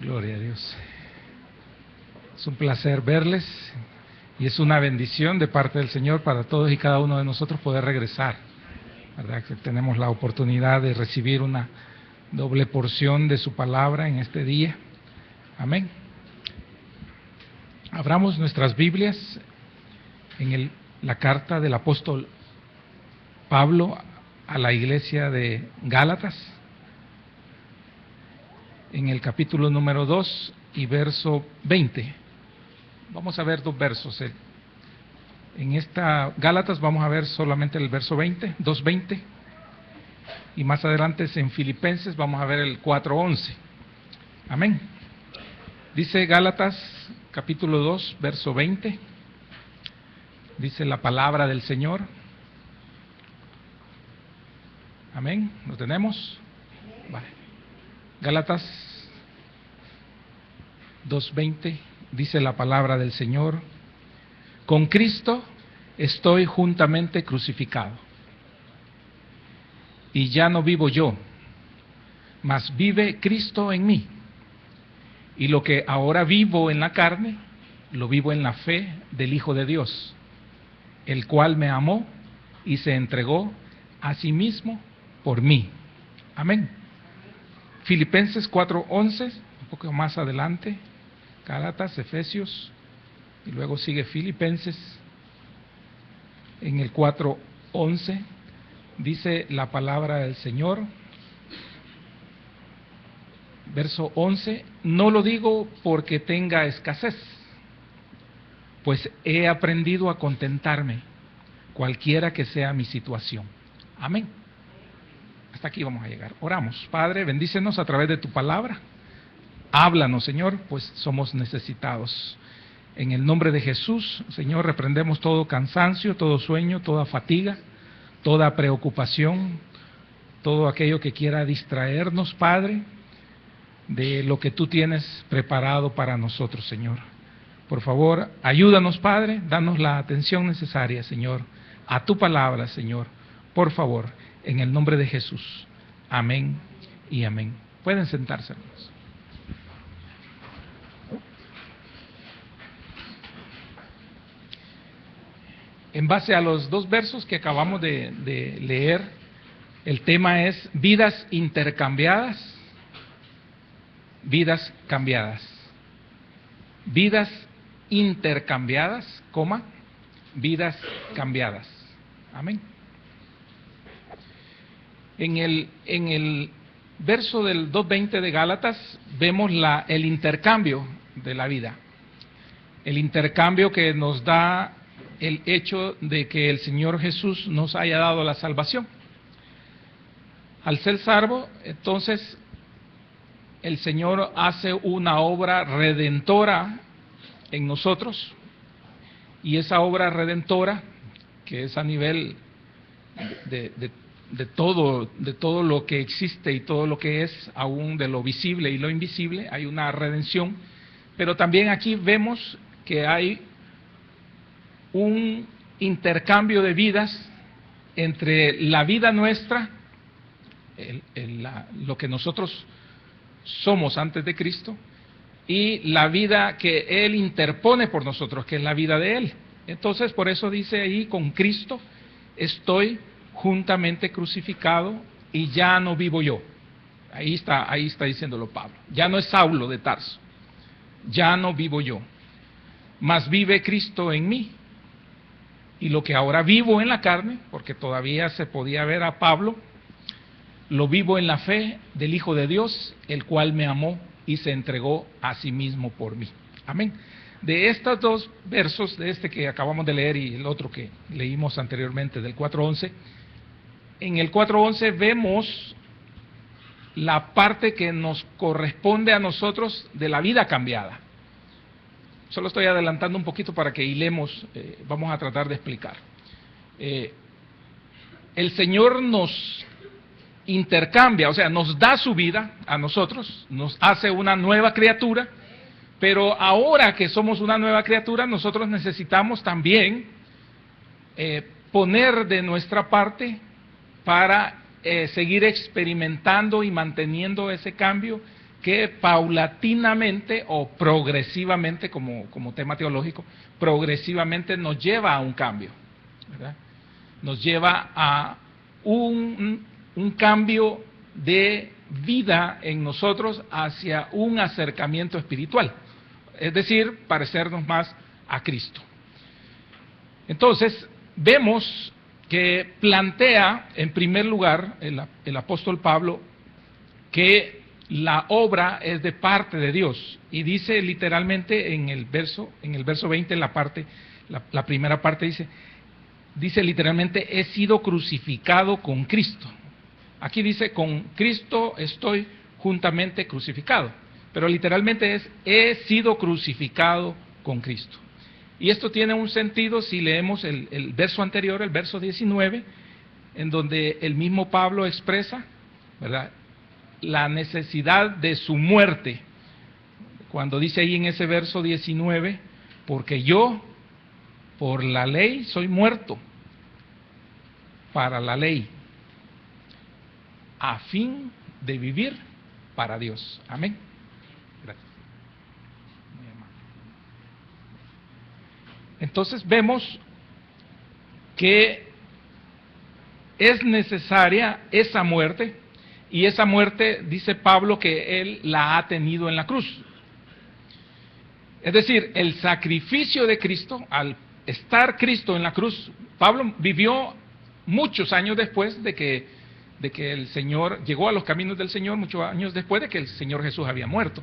Gloria a Dios. Es un placer verles y es una bendición de parte del Señor para todos y cada uno de nosotros poder regresar, ¿verdad? Que tenemos la oportunidad de recibir una doble porción de su palabra en este día. Amén. Abramos nuestras Biblias en la carta del apóstol Pablo a la iglesia de Gálatas, en el capítulo número 2 y verso 20. Vamos a ver dos versos. En esta Gálatas vamos a ver solamente el verso 20, 2:20, y más adelante en Filipenses vamos a ver el 4:11. Amén. Dice Gálatas capítulo 2, verso 20, dice la palabra del Señor. Amén. ¿Lo tenemos? Vale. Gálatas 2:20 dice la palabra del Señor: con Cristo estoy juntamente crucificado, y ya no vivo yo, mas vive Cristo en mí. Y lo que ahora vivo en la carne, lo vivo en la fe del Hijo de Dios, el cual me amó y se entregó a sí mismo por mí. Amén. Filipenses 4:11, un poco más adelante, Gálatas, Efesios, y luego sigue Filipenses. En el 4:11 dice la palabra del Señor, verso 11: no lo digo porque tenga escasez, pues he aprendido a contentarme, cualquiera que sea mi situación. Amén. Hasta aquí vamos a llegar. Oramos. Padre, bendícenos a través de tu palabra. Háblanos, Señor, pues somos necesitados. En el nombre de Jesús, Señor, reprendemos todo cansancio, todo sueño, toda fatiga, toda preocupación, todo aquello que quiera distraernos, Padre, de lo que tú tienes preparado para nosotros, Señor. Por favor, ayúdanos, Padre, danos la atención necesaria, Señor, a tu palabra, Señor. Por favor, en el nombre de Jesús. Amén y amén. Pueden sentarse, hermanos. En base a los dos versos que acabamos de leer, el tema es vidas intercambiadas, vidas cambiadas. Vidas intercambiadas, vidas cambiadas. Amén. En el verso del 2:20 de Gálatas vemos el intercambio de la vida. El intercambio que nos da el hecho de que el Señor Jesús nos haya dado la salvación. Al ser salvo, entonces, el Señor hace una obra redentora en nosotros, y esa obra redentora, que es a nivel de todo lo que existe y todo lo que es, aún de lo visible y lo invisible, hay una redención. Pero también aquí vemos que hay un intercambio de vidas entre la vida nuestra, lo que nosotros somos antes de Cristo, y la vida que Él interpone por nosotros, que es la vida de Él. Entonces, por eso dice ahí: con Cristo estoy juntamente crucificado, y ya no vivo yo. Ahí está diciéndolo Pablo. Ya no es Saulo de Tarso, ya no vivo yo, mas vive Cristo en mí. Y lo que ahora vivo en la carne, porque todavía se podía ver a Pablo, lo vivo en la fe del Hijo de Dios, el cual me amó y se entregó a sí mismo por mí. Amén. De estos dos versos, de este que acabamos de leer y el otro que leímos anteriormente, del 4:11, en el 4:11 vemos la parte que nos corresponde a nosotros de la vida cambiada. Solo estoy adelantando un poquito para que hilemos, vamos a tratar de explicar. El Señor nos intercambia, o sea, nos da su vida a nosotros, nos hace una nueva criatura, pero ahora que somos una nueva criatura, nosotros necesitamos también poner de nuestra parte para seguir experimentando y manteniendo ese cambio que paulatinamente o progresivamente, como tema teológico, progresivamente nos lleva a un cambio, ¿verdad? Nos lleva a un cambio de vida en nosotros hacia un acercamiento espiritual, es decir, parecernos más a Cristo. Entonces, vemos que plantea en primer lugar el apóstol Pablo que la obra es de parte de Dios, y dice literalmente en el verso 20, la primera parte dice literalmente: he sido crucificado con Cristo. Aquí dice: con Cristo estoy juntamente crucificado, pero literalmente es: he sido crucificado con Cristo. Y esto tiene un sentido si leemos el verso anterior, el verso 19, en donde el mismo Pablo expresa, ¿verdad?, la necesidad de su muerte, cuando dice ahí en ese verso 19: porque yo por la ley soy muerto para la ley, a fin de vivir para Dios. Amén. Gracias. Entonces vemos que es necesaria esa muerte, y esa muerte, dice Pablo, que él la ha tenido en la cruz. Es decir, el sacrificio de Cristo, al estar Cristo en la cruz, Pablo vivió muchos años después de que el Señor llegó a los caminos del Señor, muchos años después de que el Señor Jesús había muerto.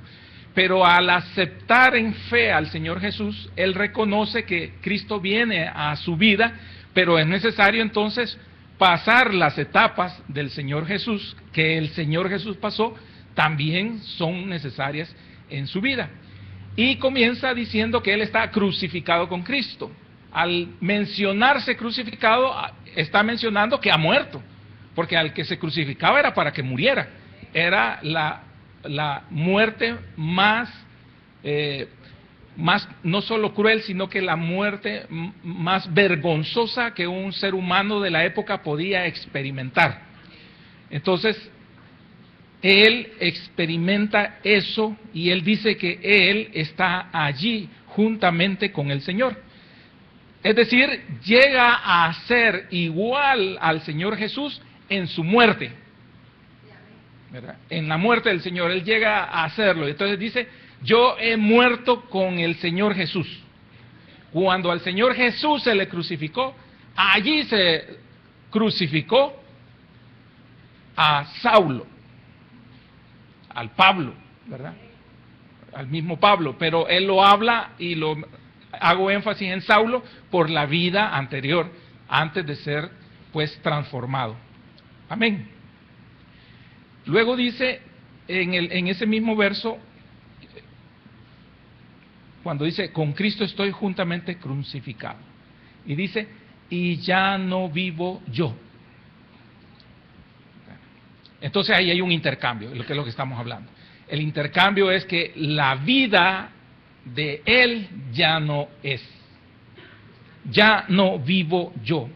Pero al aceptar en fe al Señor Jesús, él reconoce que Cristo viene a su vida, pero es necesario entonces pasar las etapas del Señor Jesús, que el Señor Jesús pasó, también son necesarias en su vida. Y comienza diciendo que él está crucificado con Cristo. Al mencionarse crucificado, está mencionando que ha muerto, porque al que se crucificaba era para que muriera. Era la muerte más no solo cruel, sino que la muerte más vergonzosa que un ser humano de la época podía experimentar. Entonces, él experimenta eso, y él dice que él está allí juntamente con el Señor. Es decir, llega a ser igual al Señor Jesús en su muerte, ¿verdad? En la muerte del Señor, él llega a hacerlo. Entonces dice: yo he muerto con el Señor Jesús. Cuando al Señor Jesús se le crucificó, allí se crucificó a Saulo, al Pablo, ¿verdad?, al mismo Pablo, pero él lo habla, y lo hago énfasis en Saulo por la vida anterior, antes de ser pues transformado. Amén. Luego dice en ese mismo verso, cuando dice: con Cristo estoy juntamente crucificado, y dice: y ya no vivo yo. Entonces ahí hay un intercambio, que es lo que estamos hablando. El intercambio es que la vida de él ya no es. Ya no vivo yo.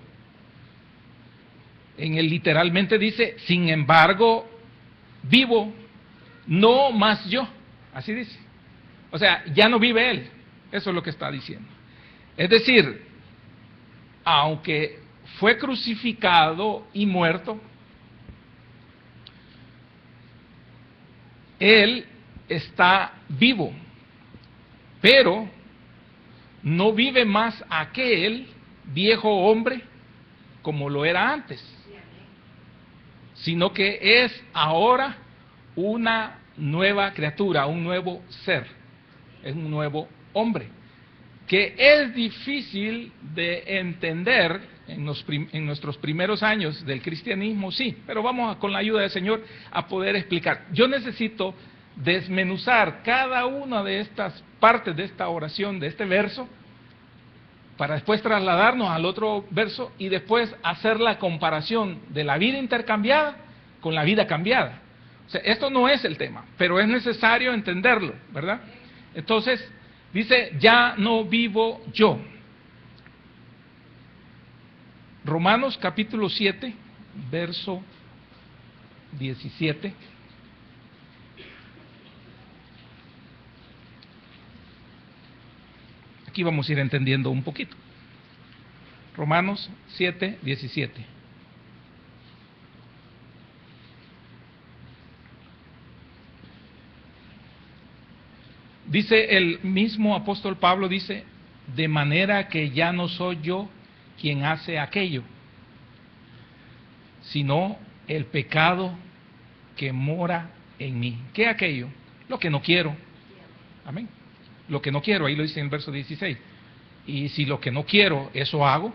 Literalmente dice: sin embargo, vivo, no más yo. Así dice. O sea, ya no vive él. Eso es lo que está diciendo. Es decir, aunque fue crucificado y muerto, él está vivo, pero no vive más aquel viejo hombre como lo era antes, sino que es ahora una nueva criatura, un nuevo ser, es un nuevo hombre, que es difícil de entender en nuestros primeros años del cristianismo, sí, pero vamos con la ayuda del Señor a poder explicar. Yo necesito desmenuzar cada una de estas partes de esta oración, de este verso, para después trasladarnos al otro verso y después hacer la comparación de la vida intercambiada con la vida cambiada. O sea, esto no es el tema, pero es necesario entenderlo, ¿verdad? Entonces, dice: ya no vivo yo. Romanos capítulo 7, verso 17. Aquí vamos a ir entendiendo un poquito. Romanos 7, 17. Dice el mismo apóstol Pablo, dice, de manera que ya no soy yo quien hace aquello, sino el pecado que mora en mí. ¿Qué es aquello? Lo que no quiero. Amén. Lo que no quiero, ahí lo dice en el verso 16. Y si lo que no quiero, eso hago,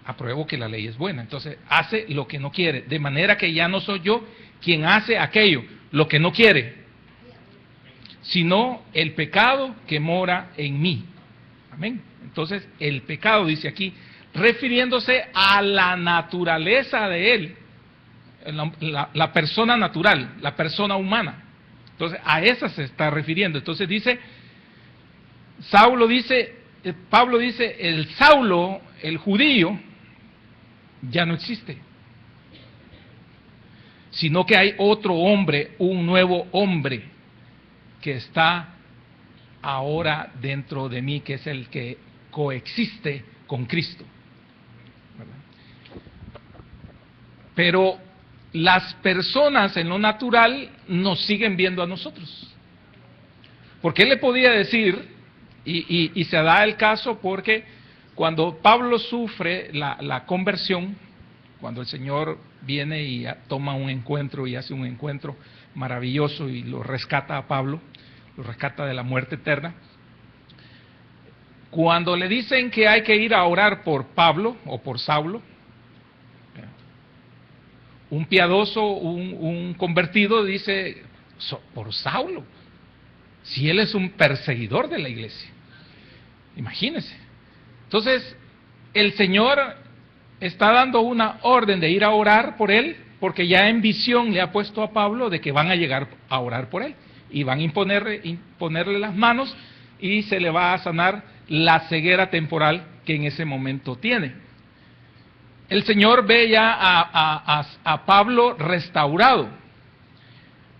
apruebo que la ley es buena. Entonces, hace lo que no quiere. De manera que ya no soy yo quien hace aquello, lo que no quiere, sino el pecado que mora en mí. Amén. Entonces, el pecado, dice aquí, refiriéndose a la naturaleza de él, la persona natural, la persona humana. Entonces, a esa se está refiriendo. Entonces dice, Pablo dice, el Saulo, el judío, ya no existe, sino que hay otro hombre, un nuevo hombre, que está ahora dentro de mí, que es el que coexiste con Cristo. ¿Verdad? Pero las personas en lo natural nos siguen viendo a nosotros. Porque él le podía decir, y se da el caso porque cuando Pablo sufre la conversión, cuando el Señor viene y toma un encuentro y hace un encuentro maravilloso y lo rescata a Pablo, lo rescata de la muerte eterna, cuando le dicen que hay que ir a orar por Pablo o por Saulo, un piadoso, un convertido dice, por Saulo, si él es un perseguidor de la iglesia. Imagínense. Entonces, el Señor está dando una orden de ir a orar por él, porque ya en visión le ha puesto a Pablo de que van a llegar a orar por él, y van a imponerle las manos, y se le va a sanar la ceguera temporal que en ese momento tiene. El Señor ve ya a Pablo restaurado,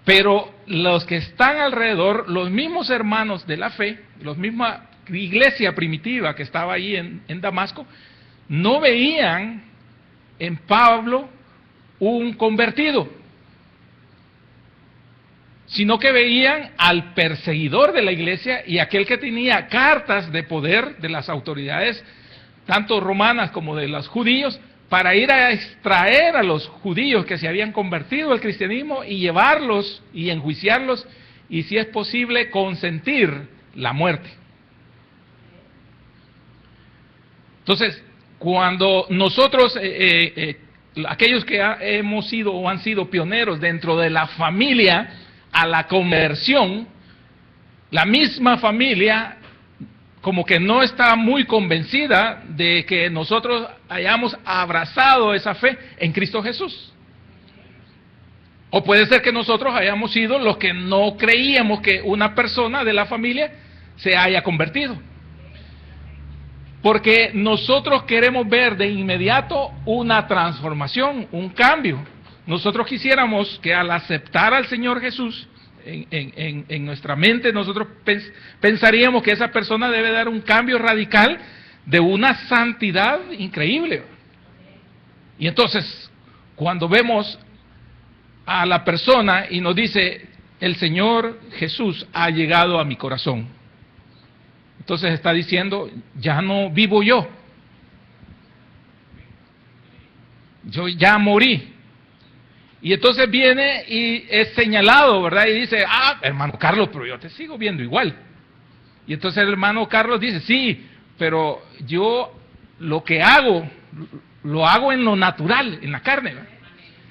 pero los que están alrededor, los mismos hermanos de la fe, la misma iglesia primitiva que estaba ahí en Damasco, no veían en Pablo un convertido, sino que veían al perseguidor de la iglesia y aquel que tenía cartas de poder de las autoridades, tanto romanas como de los judíos, para ir a extraer a los judíos que se habían convertido al cristianismo y llevarlos y enjuiciarlos y, si es posible, consentir la muerte. Entonces, cuando nosotros, aquellos que hemos sido o han sido pioneros dentro de la familia a la conversión, la misma familia como que no está muy convencida de que nosotros hayamos abrazado esa fe en Cristo Jesús. O puede ser que nosotros hayamos sido los que no creíamos que una persona de la familia se haya convertido. Porque nosotros queremos ver de inmediato una transformación, un cambio. Nosotros quisiéramos que al aceptar al Señor Jesús en nuestra mente, nosotros pensaríamos que esa persona debe dar un cambio radical de una santidad increíble. Y entonces, cuando vemos a la persona y nos dice, el Señor Jesús ha llegado a mi corazón, entonces está diciendo, ya no vivo yo ya morí. Y entonces viene y es señalado, ¿verdad? Y dice, hermano Carlos, pero yo te sigo viendo igual. Y entonces el hermano Carlos dice, sí, pero yo lo que hago, lo hago en lo natural, en la carne, ¿verdad?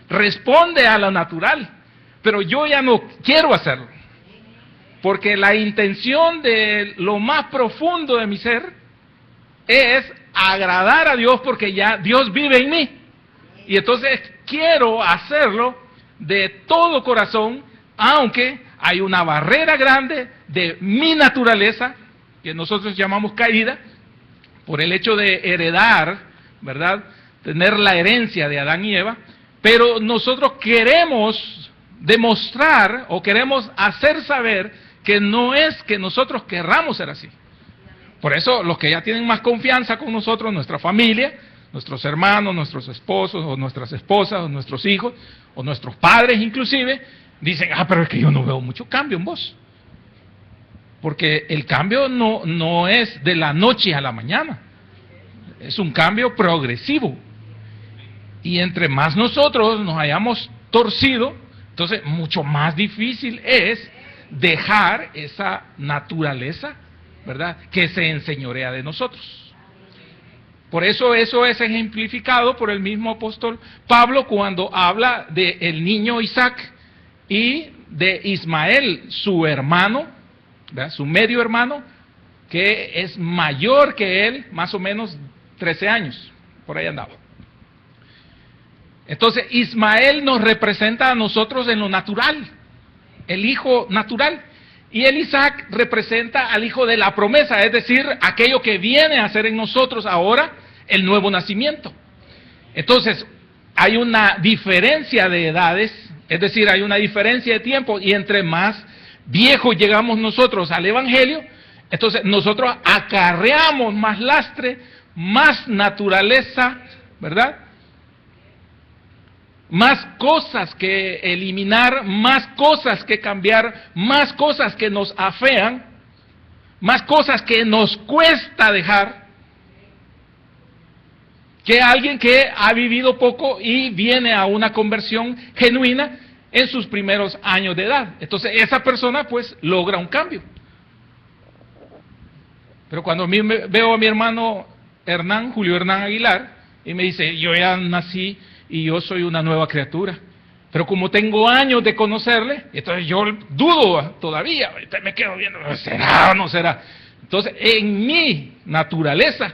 Responde a lo natural, pero yo ya no quiero hacerlo. Porque la intención de lo más profundo de mi ser es agradar a Dios, porque ya Dios vive en mí. Y entonces quiero hacerlo de todo corazón, aunque hay una barrera grande de mi naturaleza, que nosotros llamamos caída, por el hecho de heredar, ¿verdad? Tener la herencia de Adán y Eva, pero nosotros queremos demostrar o queremos hacer saber que no es que nosotros querramos ser así. Por eso los que ya tienen más confianza con nosotros, nuestra familia, nuestros hermanos, nuestros esposos, o nuestras esposas, o nuestros hijos, o nuestros padres inclusive, dicen, pero es que yo no veo mucho cambio en vos. Porque el cambio no es de la noche a la mañana, es un cambio progresivo. Y entre más nosotros nos hayamos torcido, entonces mucho más difícil es dejar esa naturaleza, ¿verdad?, que se enseñorea de nosotros. Por eso es ejemplificado por el mismo apóstol Pablo cuando habla del niño Isaac y de Ismael, su hermano, ¿verdad?, su medio hermano, que es mayor que él, más o menos 13 años, por ahí andaba. Entonces Ismael nos representa a nosotros en lo natural, el hijo natural, y el Isaac representa al hijo de la promesa, es decir, aquello que viene a ser en nosotros ahora el nuevo nacimiento. Entonces hay una diferencia de edades, es decir, hay una diferencia de tiempo, y entre más viejos llegamos nosotros al Evangelio, entonces nosotros acarreamos más lastre, más naturaleza, ¿verdad?, más cosas que eliminar, más cosas que cambiar, más cosas que nos afean, más cosas que nos cuesta dejar, que alguien que ha vivido poco y viene a una conversión genuina en sus primeros años de edad. Entonces esa persona pues logra un cambio. Pero cuando veo a mi hermano Julio Hernán Aguilar, y me dice, yo ya nací y yo soy una nueva criatura, pero como tengo años de conocerle, entonces yo dudo todavía, me quedo viendo, ¿será o no será? Entonces, en mi naturaleza,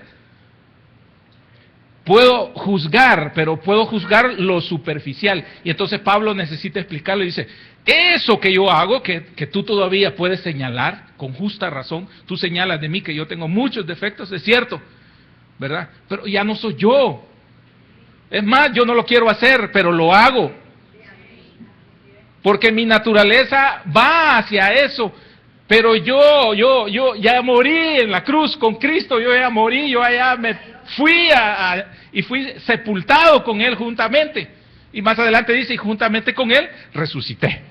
puedo juzgar, pero puedo juzgar lo superficial. Y entonces Pablo necesita explicarle, dice, eso que yo hago, que tú todavía puedes señalar, con justa razón, tú señalas de mí que yo tengo muchos defectos, es cierto, ¿verdad? Pero ya no soy yo. Es más, yo no lo quiero hacer, pero lo hago. Porque mi naturaleza va hacia eso. Pero yo ya morí en la cruz con Cristo, yo ya morí, yo ya me fui y fui sepultado con Él juntamente. Y más adelante dice, y juntamente con Él resucité.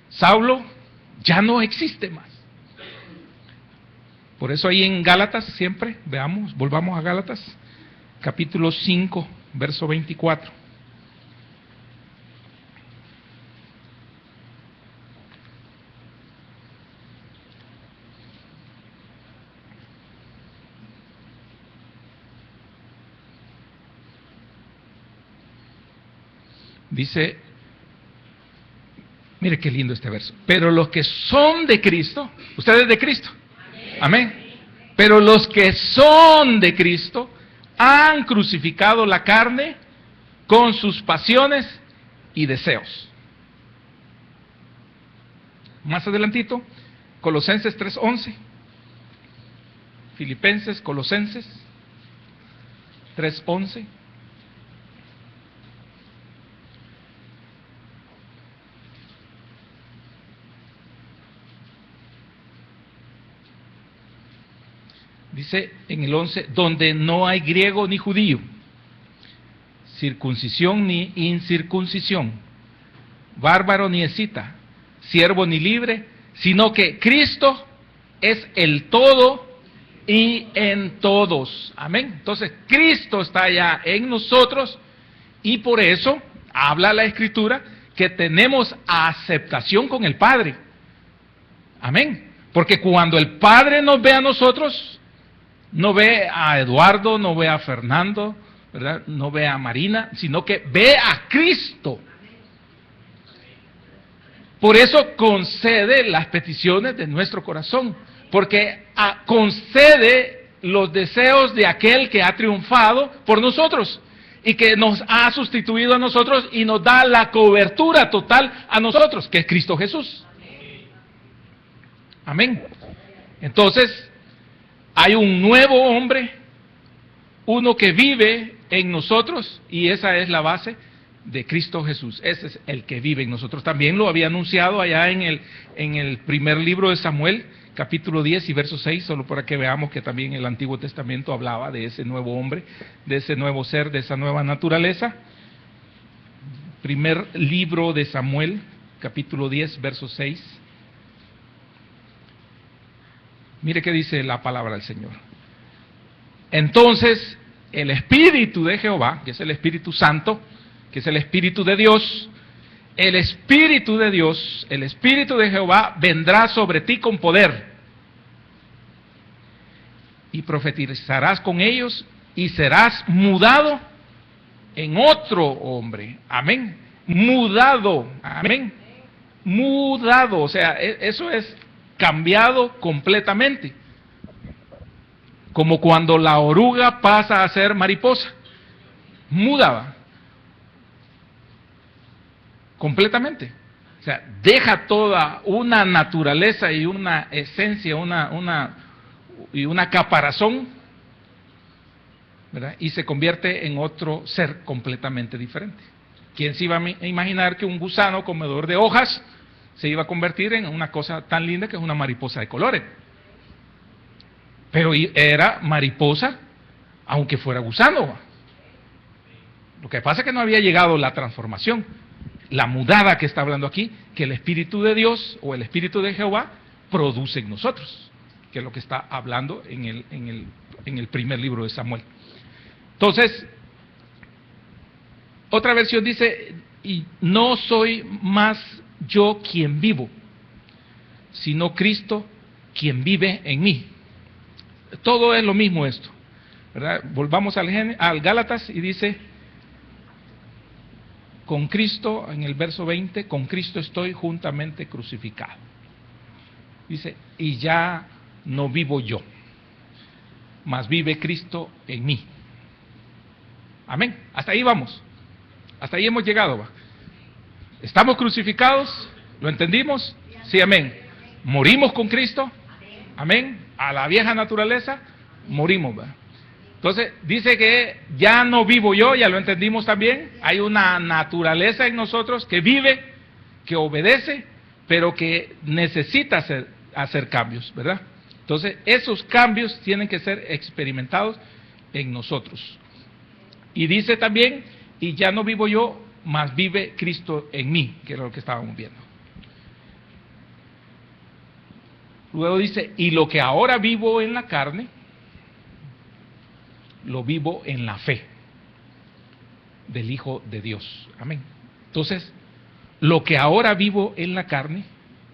Saulo ya no existe más. Por eso ahí en Gálatas siempre, volvamos a Gálatas, capítulo 5, verso 24. Dice, mire qué lindo este verso, pero los que son de Cristo, ustedes de Cristo, amén. Pero los que son de Cristo han crucificado la carne con sus pasiones y deseos. Más adelantito, Colosenses 3:11, Filipenses, Colosenses 3:11. Dice en el 11, donde no hay griego ni judío, circuncisión ni incircuncisión, bárbaro ni escita, siervo ni libre, sino que Cristo es el todo y en todos. Amén. Entonces Cristo está ya en nosotros y por eso habla la Escritura que tenemos aceptación con el Padre. Amén. Porque cuando el Padre nos ve a nosotros, no ve a Eduardo, no ve a Fernando, ¿verdad?, no ve a Marina, sino que ve a Cristo. Por eso concede las peticiones de nuestro corazón, porque concede los deseos de aquel que ha triunfado por nosotros y que nos ha sustituido a nosotros y nos da la cobertura total a nosotros, que es Cristo Jesús. Amén. Entonces, hay un nuevo hombre, uno que vive en nosotros, y esa es la base, de Cristo Jesús. Ese es el que vive en nosotros. También lo había anunciado allá en el primer libro de Samuel, capítulo 10 y verso 6, solo para que veamos que también el Antiguo Testamento hablaba de ese nuevo hombre, de ese nuevo ser, de esa nueva naturaleza. Primer libro de Samuel, capítulo 10, verso 6. Mire qué dice la palabra del Señor. Entonces, el Espíritu de Jehová, que es el Espíritu Santo, que es el Espíritu de Dios, el Espíritu de Dios, el Espíritu de Jehová vendrá sobre ti con poder. Y profetizarás con ellos y serás mudado en otro hombre. Amén. Mudado. Amén. Mudado. O sea, eso es cambiado completamente. Como cuando la oruga pasa a ser mariposa. Muda. Completamente. O sea, deja toda una naturaleza y una esencia, una caparazón, ¿verdad? Y se convierte en otro ser completamente diferente. ¿Quién se iba a imaginar que un gusano comedor de hojas se iba a convertir en una cosa tan linda que es una mariposa de colores? Pero era mariposa, aunque fuera gusano. Lo que pasa es que no había llegado la transformación, la mudada que está hablando aquí, que el Espíritu de Dios o el Espíritu de Jehová produce en nosotros, que es lo que está hablando en el primer libro de Samuel. Entonces, otra versión dice, y no soy más yo quien vivo, sino Cristo quien vive en mí. Todo es lo mismo esto, ¿verdad? Volvamos al Gálatas y dice, con Cristo, en el verso 20, con Cristo estoy juntamente crucificado. Dice, y ya no vivo yo, mas vive Cristo en mí. Amén. Hasta ahí vamos. Hasta ahí hemos llegado. ¿Va? ¿Estamos crucificados? ¿Lo entendimos? Sí, amén. ¿Morimos con Cristo? Amén. A la vieja naturaleza, morimos. ¿Va? Entonces, dice que ya no vivo yo, ya lo entendimos también. Hay una naturaleza en nosotros que vive, que obedece, pero que necesita hacer cambios, ¿verdad? Entonces, esos cambios tienen que ser experimentados en nosotros. Y dice también, y ya no vivo yo, mas vive Cristo en mí, que era lo que estábamos viendo. Luego dice, y lo que ahora vivo en la carne, lo vivo en la fe del Hijo de Dios. Amén. Entonces, lo que ahora vivo en la carne,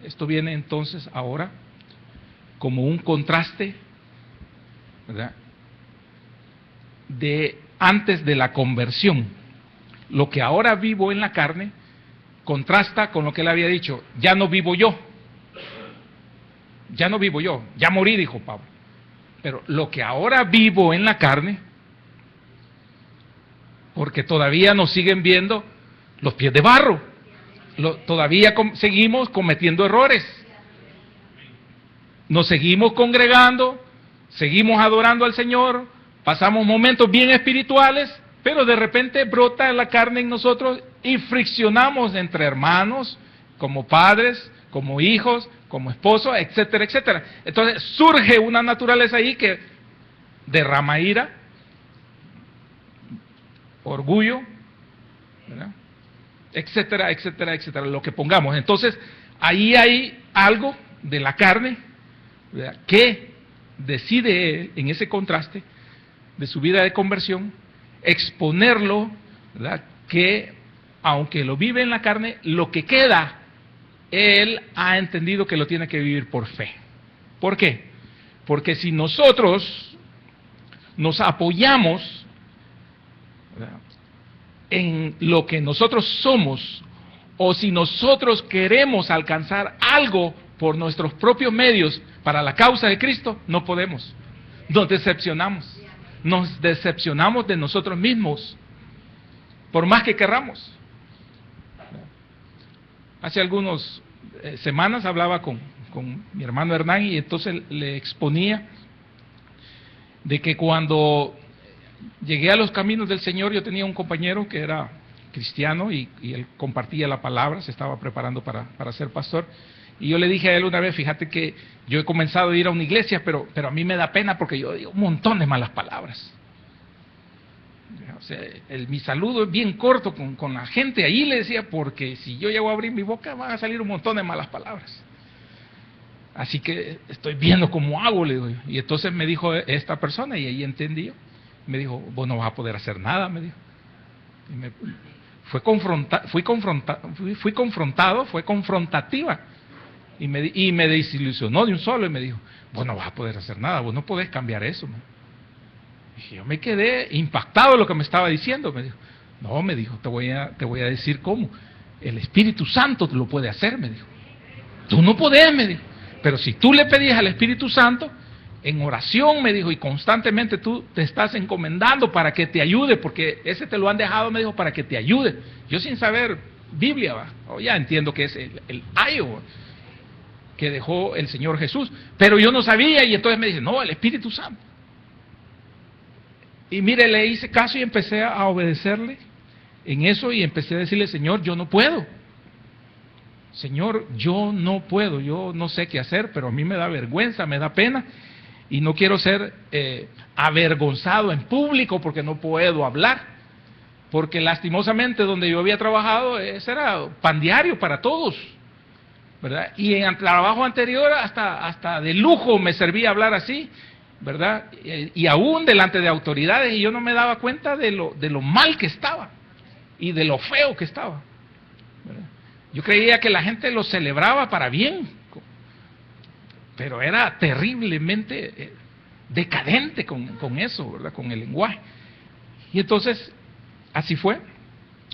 esto viene entonces ahora como un contraste, ¿verdad?, de antes de la conversión. Lo que ahora vivo en la carne contrasta con lo que él había dicho, ya no vivo yo. Ya no vivo yo, ya morí, dijo Pablo. Pero lo que ahora vivo en la carne, porque todavía nos siguen viendo los pies de barro, todavía seguimos cometiendo errores, nos seguimos congregando, seguimos adorando al Señor, pasamos momentos bien espirituales, pero de repente brota la carne en nosotros y friccionamos entre hermanos, como padres, como hijos, como esposos, etcétera, etcétera. Entonces surge una naturaleza ahí que derrama ira, orgullo, ¿verdad?, etcétera, etcétera, etcétera, lo que pongamos. Entonces ahí hay algo de la carne, ¿verdad?, que decide en ese contraste de su vida de conversión exponerlo, ¿verdad?, que aunque lo vive en la carne, lo que queda, él ha entendido que lo tiene que vivir por fe. ¿Por qué? Porque si nosotros nos apoyamos, ¿verdad?, en lo que nosotros somos, o si nosotros queremos alcanzar algo por nuestros propios medios para la causa de Cristo, no podemos. Nos decepcionamos de nosotros mismos, por más que querramos. Hace algunas semanas hablaba con mi hermano Hernán y entonces le exponía de que cuando llegué a los caminos del Señor, yo tenía un compañero que cristiano y él compartía la palabra, se estaba preparando para ser pastor. Y yo le dije a él una vez, fíjate que yo he comenzado a ir a una iglesia, pero a mí me da pena porque yo digo un montón de malas palabras. O sea, mi saludo es bien corto con la gente ahí, le decía, porque si yo llego a abrir mi boca van a salir un montón de malas palabras. Así que estoy viendo cómo hago, le digo. Y entonces me dijo esta persona, y ahí entendí yo, me dijo, vos no vas a poder hacer nada, me dijo. Y fue confrontativa, y me desilusionó de un solo, y me dijo, vos no vas a poder hacer nada, vos no podés cambiar eso, man. Y yo me quedé impactado de lo que me estaba diciendo. Me dijo, no, me dijo, te voy a decir cómo. El Espíritu Santo lo puede hacer, me dijo. Tú no podés, me dijo. Pero si tú le pedís al Espíritu Santo, en oración, me dijo, y constantemente tú te estás encomendando para que te ayude, porque ese te lo han dejado, me dijo, para que te ayude. Yo sin saber Biblia, ya entiendo que es el ayo que dejó el Señor Jesús. Pero yo no sabía, y entonces me dice, no, el Espíritu Santo. Y mire, le hice caso y empecé a obedecerle en eso, y empecé a decirle, Señor, yo no puedo. Señor, yo no puedo, yo no sé qué hacer, pero a mí me da vergüenza, me da pena, y no quiero ser avergonzado en público porque no puedo hablar. Porque lastimosamente donde yo había trabajado, ese era pan diario para todos, ¿verdad? Y en el trabajo anterior hasta de lujo me servía hablar así, ¿verdad? Y aún delante de autoridades, y yo no me daba cuenta de lo mal que estaba y de lo feo que estaba, ¿verdad? Yo creía que la gente lo celebraba para bien, pero era terriblemente decadente con eso, ¿verdad? Con el lenguaje. Y entonces, así fue,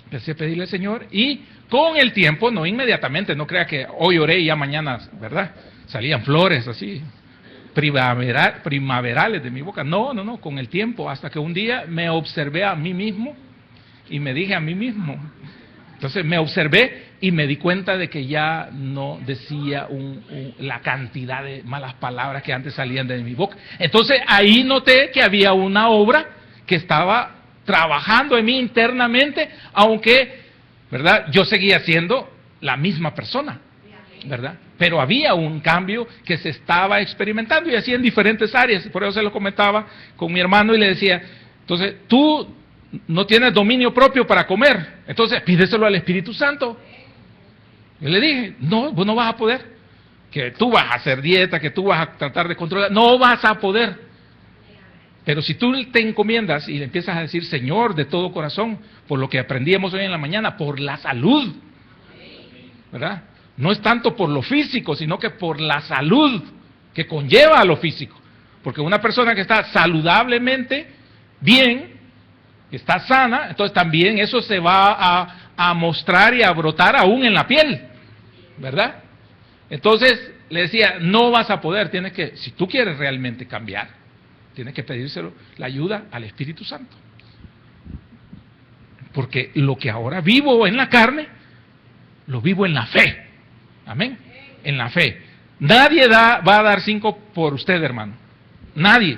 empecé a pedirle al Señor, y con el tiempo, no inmediatamente, no crea que hoy oré y ya mañana, ¿verdad? Salían flores así, primaverales de mi boca. No, con el tiempo, hasta que un día me observé a mí mismo y me dije a mí mismo. Entonces me observé y me di cuenta de que ya no decía la cantidad de malas palabras que antes salían de mi boca. Entonces ahí noté que había una obra que estaba trabajando en mí internamente, aunque, ¿verdad?, yo seguía siendo la misma persona, ¿verdad? Pero había un cambio que se estaba experimentando, y así en diferentes áreas. Por eso se lo comentaba con mi hermano y le decía, entonces tú no tienes dominio propio para comer, entonces pídeselo al Espíritu Santo. Yo le dije, no, vos no vas a poder, que tú vas a hacer dieta, que tú vas a tratar de controlar, no vas a poder. Pero si tú te encomiendas y le empiezas a decir, Señor, de todo corazón, por lo que aprendíamos hoy en la mañana, por la salud, ¿verdad? No es tanto por lo físico, sino que por la salud que conlleva a lo físico. Porque una persona que está saludablemente bien, que está sana, entonces también eso se va a mostrar y a brotar aún en la piel, ¿verdad? Entonces le decía, no vas a poder, tienes que, si tú quieres realmente cambiar, tienes que pedírselo, la ayuda al Espíritu Santo. Porque lo que ahora vivo en la carne, lo vivo en la fe. Amén. En la fe. Nadie va a dar 5 por usted, hermano. Nadie.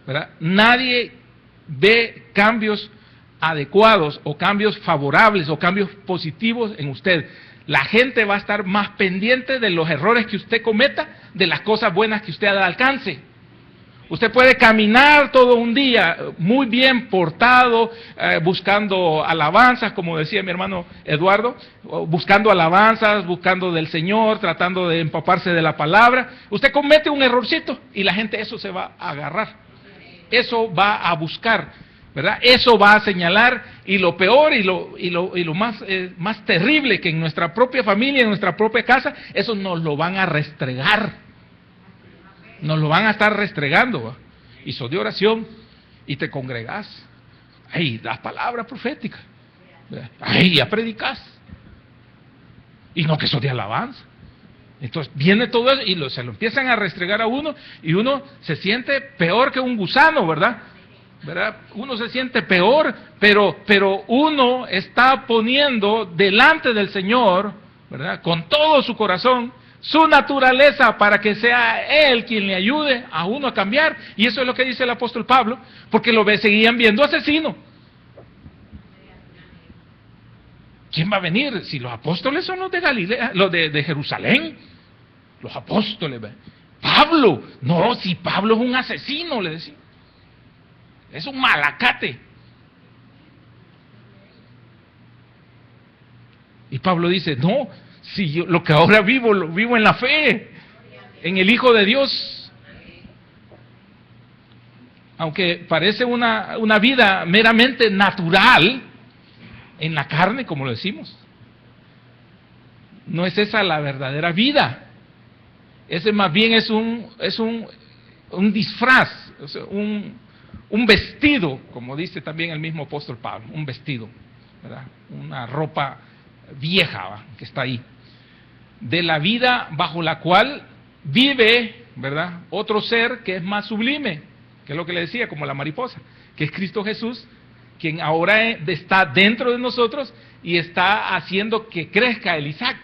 ¿Verdad? Nadie ve cambios adecuados o cambios favorables o cambios positivos en usted. La gente va a estar más pendiente de los errores que usted cometa, de las cosas buenas que usted alcance. Usted puede caminar todo un día muy bien portado, buscando alabanzas, como decía mi hermano Eduardo, buscando alabanzas, buscando del Señor, tratando de empaparse de la palabra. Usted comete un errorcito y la gente eso se va a agarrar, eso va a buscar, ¿verdad? Eso va a señalar, y lo peor y lo más terrible, que en nuestra propia familia, en nuestra propia casa, eso nos lo van a restregar. Nos lo van a estar restregando, ¿va? Y sos de oración y te congregás. Ay, das palabras proféticas. Ay, ya predicás. Y no que sos de alabanza. Entonces viene todo eso y se lo empiezan a restregar a uno, y uno se siente peor que un gusano, ¿verdad? Uno se siente peor, pero uno está poniendo delante del Señor, ¿verdad?, con todo su corazón, su naturaleza, para que sea Él quien le ayude a uno a cambiar. Y eso es lo que dice el apóstol Pablo, porque lo seguían viendo asesino. ¿quién va a venir? Si los apóstoles son los de Galilea, los de Jerusalén, los apóstoles. Pablo, no, si Pablo es un asesino, le decía. Es un malacate. Y Pablo dice, no, si yo lo que ahora vivo, lo vivo en la fe, en el Hijo de Dios. Aunque parece una vida meramente natural, en la carne, como lo decimos. No es esa la verdadera vida. Ese más bien es un disfraz, o sea, un vestido, como dice también el mismo apóstol Pablo, un vestido, ¿verdad? Una ropa vieja, ¿va?, que está ahí, de la vida bajo la cual vive, ¿verdad?, otro ser que es más sublime, que es lo que le decía, como la mariposa, que es Cristo Jesús, quien ahora está dentro de nosotros y está haciendo que crezca el Isaac,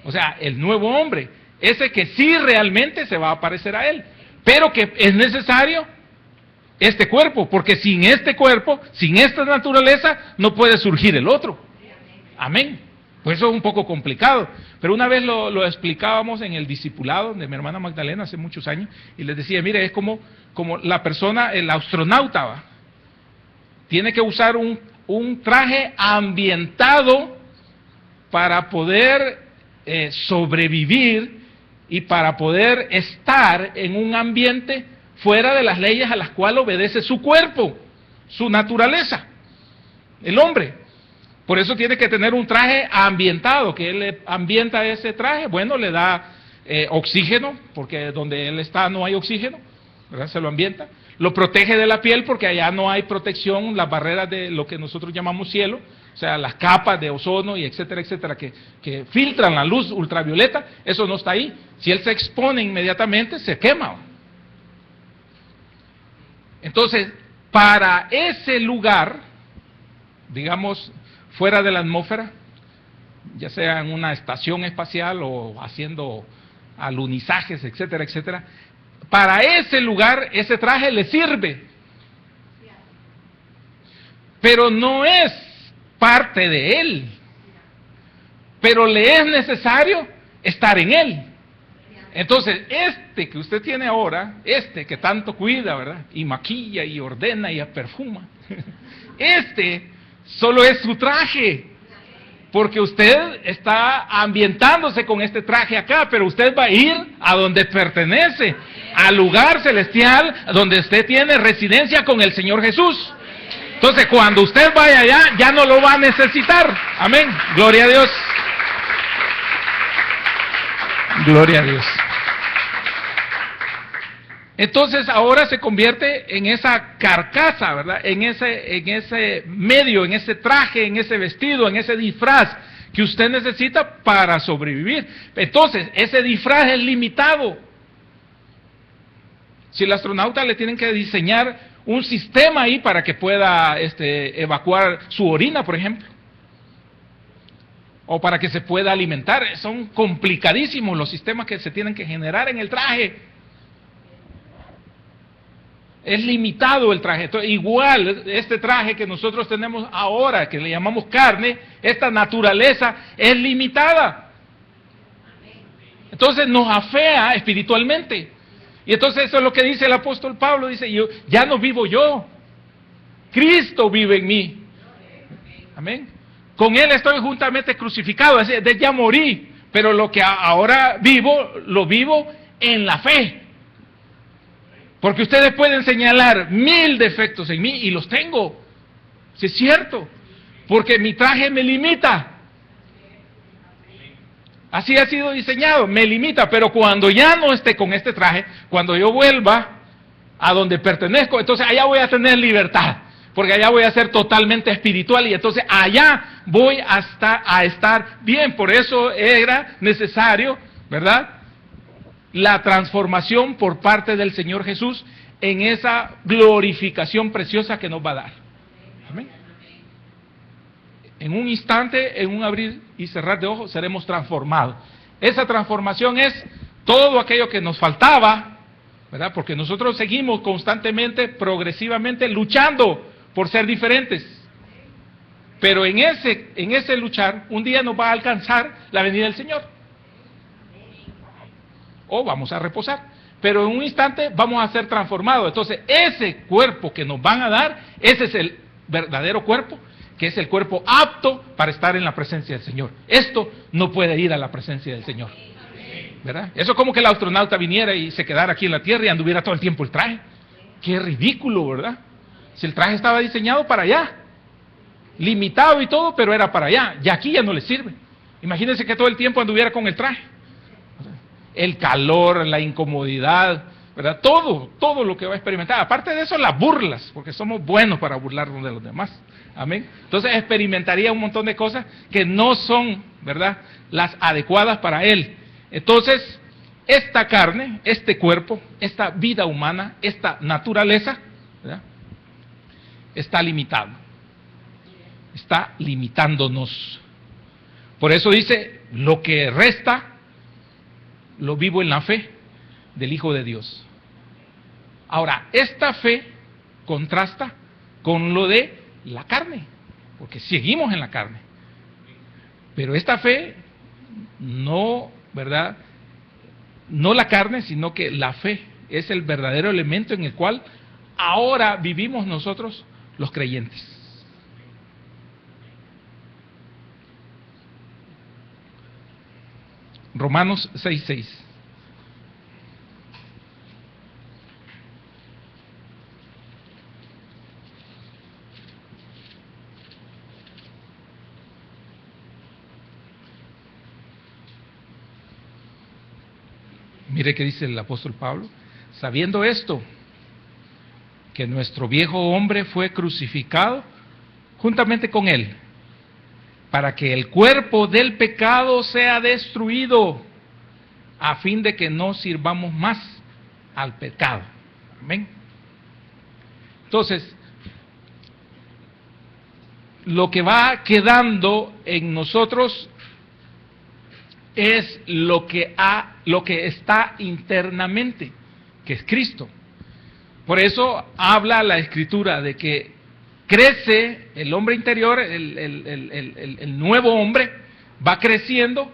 o sea, el nuevo hombre, ese que sí realmente se va a parecer a él, pero que es necesario este cuerpo, porque sin este cuerpo, sin esta naturaleza, no puede surgir el otro. Amén. Pues eso es un poco complicado, pero una vez lo explicábamos en el discipulado de mi hermana Magdalena hace muchos años, y les decía, mire, es como la persona, el astronauta, ¿va?, tiene que usar un traje ambientado para poder sobrevivir y para poder estar en un ambiente fuera de las leyes a las cuales obedece su cuerpo, su naturaleza, el hombre. Por eso tiene que tener un traje ambientado, que él le ambienta ese traje, bueno, le da oxígeno, porque donde él está no hay oxígeno, ¿verdad? Se lo ambienta, lo protege de la piel porque allá no hay protección, las barreras de lo que nosotros llamamos cielo, o sea, las capas de ozono y etcétera, etcétera, que filtran la luz ultravioleta, eso no está ahí. Si él se expone inmediatamente, se quema. Entonces, para ese lugar, digamos, fuera de la atmósfera, ya sea en una estación espacial o haciendo alunizajes, etcétera, etcétera, para ese lugar, ese traje le sirve, pero no es parte de él, pero le es necesario estar en él. Entonces, este que usted tiene ahora, este que tanto cuida, ¿verdad?, y maquilla y ordena y perfuma, este solo es su traje, porque usted está ambientándose con este traje acá, pero usted va a ir a donde pertenece, al lugar celestial, donde usted tiene residencia con el Señor Jesús. Entonces, cuando usted vaya allá, ya no lo va a necesitar. Amén. Gloria a Dios. Gloria a Dios. Entonces, ahora se convierte en esa carcasa, ¿verdad? En ese medio, en ese traje, en ese vestido, en ese disfraz que usted necesita para sobrevivir. Entonces, ese disfraz es limitado. Si el astronauta le tienen que diseñar un sistema ahí para que pueda evacuar su orina, por ejemplo, o para que se pueda alimentar, son complicadísimos los sistemas que se tienen que generar en el traje. Es limitado el traje. Entonces, igual, este traje que nosotros tenemos ahora, que le llamamos carne, esta naturaleza es limitada. Entonces nos afea espiritualmente. Y entonces eso es lo que dice el apóstol Pablo, dice, yo ya no vivo yo, Cristo vive en mí. Amén. Con Él estoy juntamente crucificado, es decir, ya morí, pero lo que ahora vivo, lo vivo en la fe. Porque ustedes pueden señalar 1000 defectos en mí y los tengo, si es cierto, porque mi traje me limita. Así ha sido diseñado, me limita, pero cuando ya no esté con este traje, cuando yo vuelva a donde pertenezco, entonces allá voy a tener libertad, porque allá voy a ser totalmente espiritual y entonces allá voy a estar bien. Por eso era necesario, ¿verdad?, la transformación por parte del Señor Jesús en esa glorificación preciosa que nos va a dar. Amén. En un instante, en un abrir y cerrar de ojos, seremos transformados. Esa transformación es todo aquello que nos faltaba, ¿verdad? Porque nosotros seguimos constantemente, progresivamente, luchando por ser diferentes. Pero en ese luchar, un día nos va a alcanzar la venida del Señor. O vamos a reposar. Pero en un instante vamos a ser transformados. Entonces, ese cuerpo que nos van a dar, ese es el verdadero cuerpo, que es el cuerpo apto para estar en la presencia del Señor. Esto no puede ir a la presencia del Señor, ¿verdad? Eso es como que el astronauta viniera y se quedara aquí en la Tierra y anduviera todo el tiempo el traje. Qué ridículo, ¿verdad? Si el traje estaba diseñado para allá, limitado y todo, pero era para allá. Y aquí ya no le sirve. Imagínense que todo el tiempo anduviera con el traje. El calor, la incomodidad, ¿verdad? Todo lo que va a experimentar. Aparte de eso, las burlas, porque somos buenos para burlarnos de los demás. Amén. Entonces experimentaría un montón de cosas que no son, ¿verdad?, las adecuadas para él. Entonces, esta carne, este cuerpo, esta vida humana, esta naturaleza, ¿verdad?, está limitado. Está limitándonos. Por eso dice, lo que resta lo vivo en la fe del Hijo de Dios. Ahora, esta fe contrasta con lo de la carne, porque seguimos en la carne. Pero esta fe no, ¿verdad?, no la carne, sino que la fe es el verdadero elemento en el cual ahora vivimos nosotros los creyentes. Romanos 6:6. Mire qué dice el apóstol Pablo. Sabiendo esto, que nuestro viejo hombre fue crucificado juntamente con él, para que el cuerpo del pecado sea destruido, a fin de que no sirvamos más al pecado. Amén. Entonces, lo que va quedando en nosotros es lo que está internamente, que es Cristo. Por eso habla la Escritura de que crece el hombre interior, el nuevo hombre va creciendo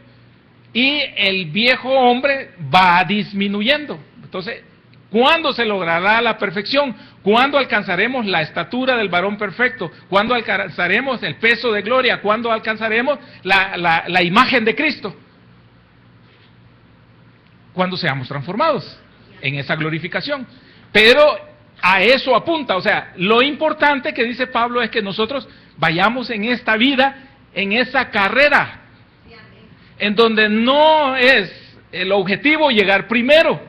y el viejo hombre va disminuyendo. Entonces, ¿cuándo se logrará la perfección? ¿Cuándo alcanzaremos la estatura del varón perfecto? ¿Cuándo alcanzaremos el peso de gloria? ¿Cuándo alcanzaremos la imagen de Cristo? Cuando seamos transformados en esa glorificación. Pero a eso apunta, o sea, lo importante que dice Pablo es que nosotros vayamos en esta vida, en esa carrera, en donde no es el objetivo llegar primero,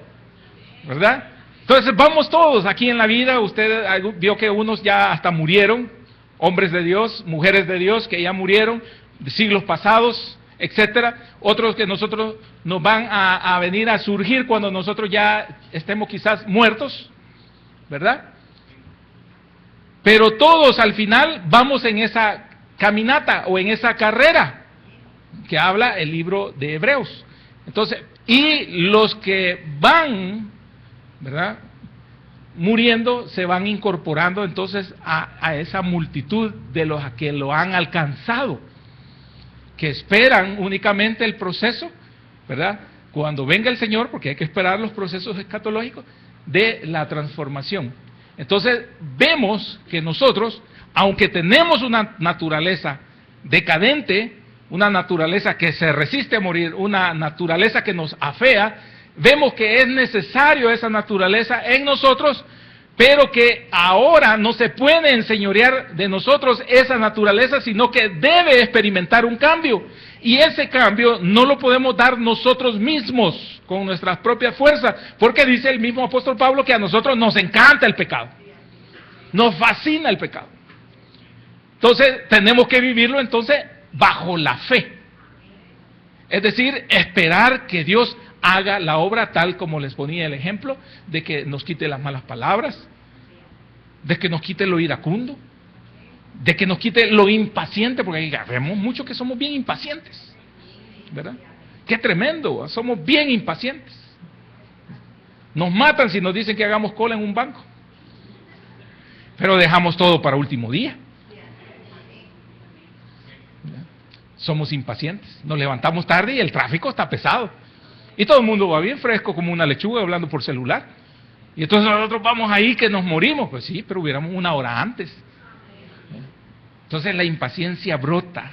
¿verdad? Entonces vamos todos aquí en la vida. Usted vio que unos ya hasta murieron, hombres de Dios, mujeres de Dios que ya murieron de siglos pasados, etcétera. Otros que nosotros nos van a venir a surgir cuando nosotros ya estemos quizás muertos, ¿verdad? Pero todos al final vamos en esa caminata o en esa carrera que habla el libro de Hebreos. Entonces, y los que van, ¿verdad?, muriendo, se van incorporando entonces a esa multitud de los que lo han alcanzado, que esperan únicamente el proceso, ¿verdad?, cuando venga el Señor, porque hay que esperar los procesos escatológicos de la transformación. Entonces vemos que nosotros, aunque tenemos una naturaleza decadente, una naturaleza que se resiste a morir, una naturaleza que nos afea, vemos que es necesario esa naturaleza en nosotros, pero que ahora no se puede enseñorear de nosotros esa naturaleza, sino que debe experimentar un cambio. Y ese cambio no lo podemos dar nosotros mismos con nuestras propias fuerzas, porque dice el mismo apóstol Pablo que a nosotros nos encanta el pecado, nos fascina el pecado. Entonces tenemos que vivirlo entonces bajo la fe, es decir, esperar que Dios haga la obra tal como les ponía el ejemplo, de que nos quite las malas palabras, de que nos quite lo iracundo, de que nos quite lo impaciente, porque vemos mucho que somos bien impacientes, ¿verdad? Qué tremendo, somos bien impacientes. Nos matan si nos dicen que hagamos cola en un banco, pero dejamos todo para último día. Somos impacientes, nos levantamos tarde y el tráfico está pesado. Y todo el mundo va bien fresco como una lechuga hablando por celular. Y entonces nosotros vamos ahí que nos morimos. Pues sí, pero hubiéramos una hora antes. Entonces la impaciencia brota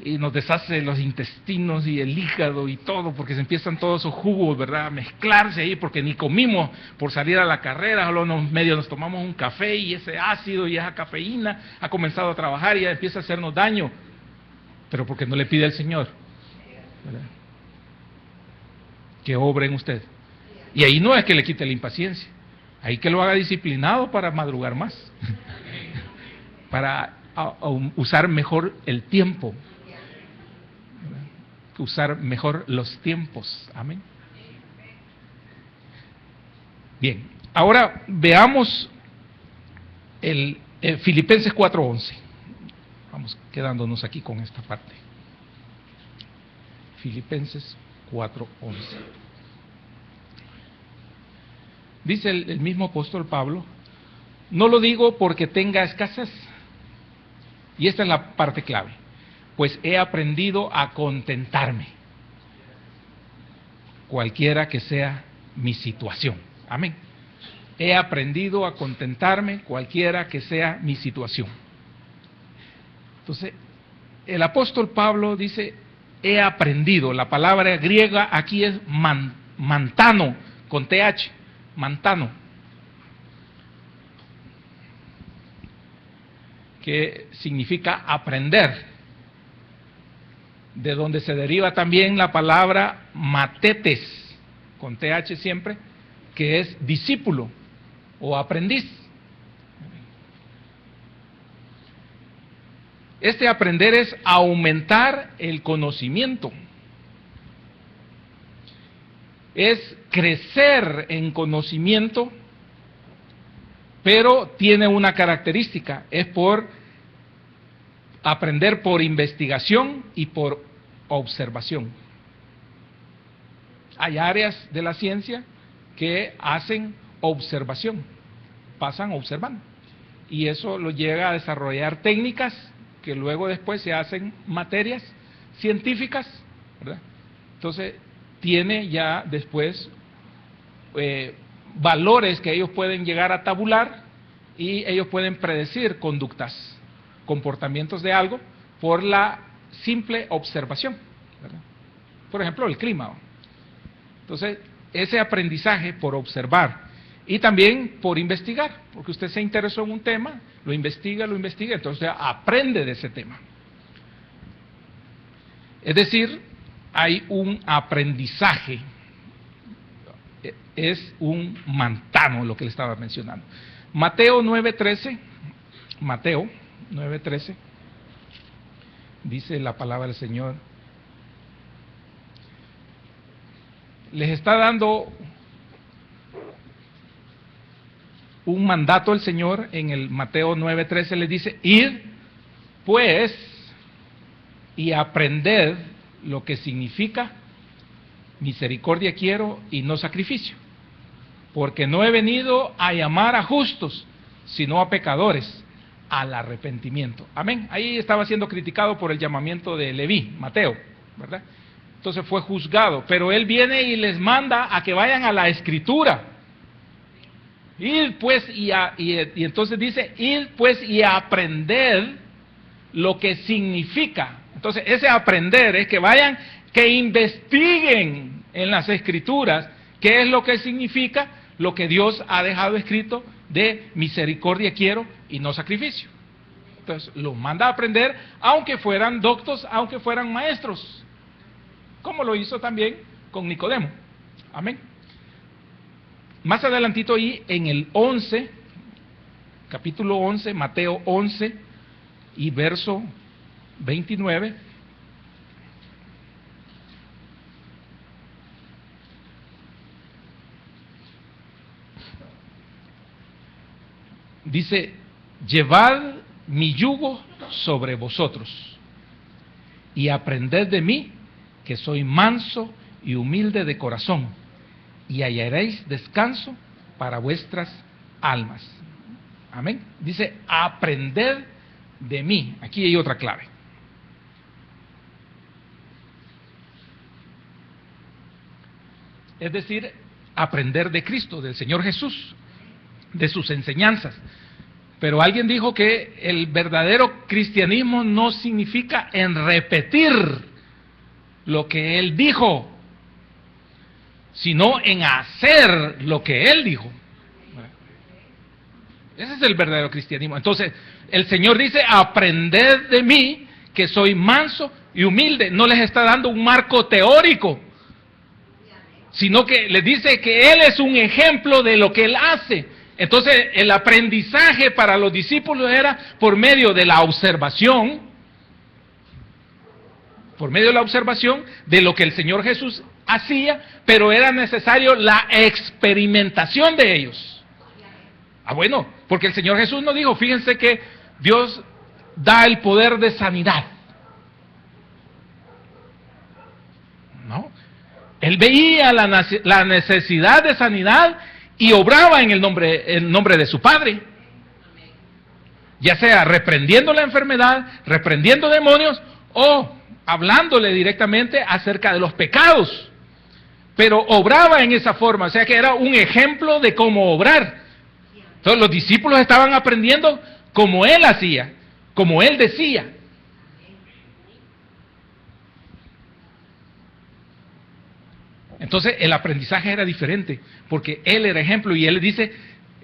y nos deshace los intestinos y el hígado y todo, porque se empiezan todos esos jugos, ¿verdad?, a mezclarse ahí, porque ni comimos por salir a la carrera, solo medio nos tomamos un café y ese ácido y esa cafeína ha comenzado a trabajar y ya empieza a hacernos daño. Pero porque no le pide al Señor, ¿verdad?, que obre en usted. Y ahí no es que le quite la impaciencia, ahí que lo haga disciplinado para madrugar más, para usar mejor el tiempo, usar mejor los tiempos. Amén. Bien, ahora veamos el Filipenses 4:11. Vamos quedándonos aquí con esta parte. Filipenses 4:11. Dice el mismo apóstol Pablo: no lo digo porque tenga escasez. Y esta es la parte clave. Pues he aprendido a contentarme, cualquiera que sea mi situación. Amén. He aprendido a contentarme, cualquiera que sea mi situación. Entonces, el apóstol Pablo dice, he aprendido. La palabra griega aquí es mantano, con TH, mantano, que significa aprender, de donde se deriva también la palabra matetes, con TH siempre, que es discípulo o aprendiz. Este aprender es aumentar el conocimiento, es crecer en conocimiento, pero tiene una característica, es por aprender por investigación y por observación. Hay áreas de la ciencia que hacen observación, pasan observando, y eso lo llega a desarrollar técnicas que luego después se hacen materias científicas, ¿verdad? Entonces tiene ya después valores que ellos pueden llegar a tabular y ellos pueden predecir conductas, comportamientos de algo por la simple observación, ¿verdad? Por ejemplo, el clima. Entonces, ese aprendizaje por observar y también por investigar, porque usted se interesó en un tema, lo investiga, entonces aprende de ese tema. Es decir, hay un aprendizaje, es un mantano lo que le estaba mencionando. Mateo 9:13, Mateo 9:13, dice la palabra del Señor, les está dando un mandato el Señor en el Mateo 9:13, les dice, id pues y aprended lo que significa misericordia quiero y no sacrificio, porque no he venido a llamar a justos, sino a pecadores al arrepentimiento. Amén. Ahí estaba siendo criticado por el llamamiento de Leví, Mateo, ¿verdad? Entonces fue juzgado, pero él viene y les manda a que vayan a la Escritura. Id pues y entonces dice, id pues y aprended lo que significa. Entonces ese aprender es que vayan, que investiguen en las Escrituras qué es lo que significa lo que Dios ha dejado escrito de misericordia quiero y no sacrificio. Entonces los manda a aprender, aunque fueran doctos, aunque fueran maestros, como lo hizo también con Nicodemo. Amén. Más adelantito ahí en el 11, capítulo 11, Mateo 11 y verso 29, dice, llevad mi yugo sobre vosotros y aprended de mí, que soy manso y humilde de corazón, y hallaréis descanso para vuestras almas. Amén. Dice, aprended de mí. Aquí hay otra clave. es decir, aprender de Cristo, del Señor Jesús, de sus enseñanzas. Pero alguien dijo que el verdadero cristianismo no significa en repetir lo que Él dijo, sino en hacer lo que Él dijo. Ese es el verdadero cristianismo. Entonces, el Señor dice, aprended de mí, que soy manso y humilde. No les está dando un marco teórico, sino que les dice que Él es un ejemplo de lo que Él hace. Entonces, el aprendizaje para los discípulos era por medio de la observación, de lo que el Señor Jesús hacía, pero era necesario la experimentación de ellos. Bueno, porque el Señor Jesús nos dijo, fíjense que Dios da el poder de sanidad. ¿No? Él veía la necesidad de sanidad y obraba en el nombre de su Padre. Ya sea reprendiendo la enfermedad, reprendiendo demonios o hablándole directamente acerca de los pecados. Pero obraba en esa forma, o sea que era un ejemplo de cómo obrar. Entonces los discípulos estaban aprendiendo como Él hacía, como Él decía. Entonces el aprendizaje era diferente, porque Él era ejemplo y Él dice,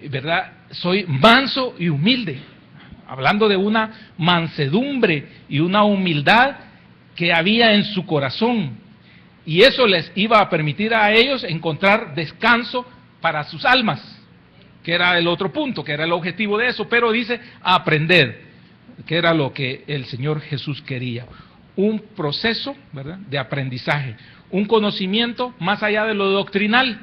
¿verdad? Soy manso y humilde. Hablando de una mansedumbre y una humildad que había en su corazón. Y eso les iba a permitir a ellos encontrar descanso para sus almas, que era el otro punto, que era el objetivo de eso. Pero dice, aprender, que era lo que el Señor Jesús quería. Un proceso, ¿verdad?, de aprendizaje. Un conocimiento más allá de lo doctrinal.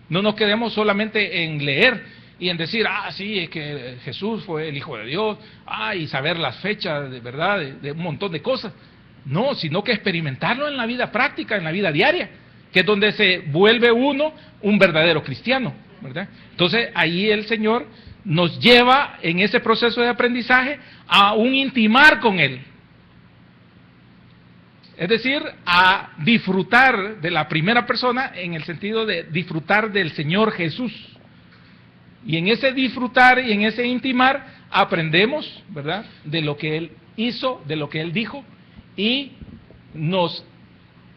No nos quedemos solamente en leer y en decir, sí, es que Jesús fue el Hijo de Dios, y saber las fechas, de verdad, de un montón de cosas. No, sino que experimentarlo en la vida práctica, en la vida diaria, que es donde se vuelve uno un verdadero cristiano, ¿verdad? Entonces, ahí el Señor nos lleva en ese proceso de aprendizaje a un intimar con Él. Es decir, a disfrutar de la primera persona en el sentido de disfrutar del Señor Jesús. Y en ese disfrutar y en ese intimar aprendemos, ¿verdad?, de lo que Él hizo, de lo que Él dijo, y nos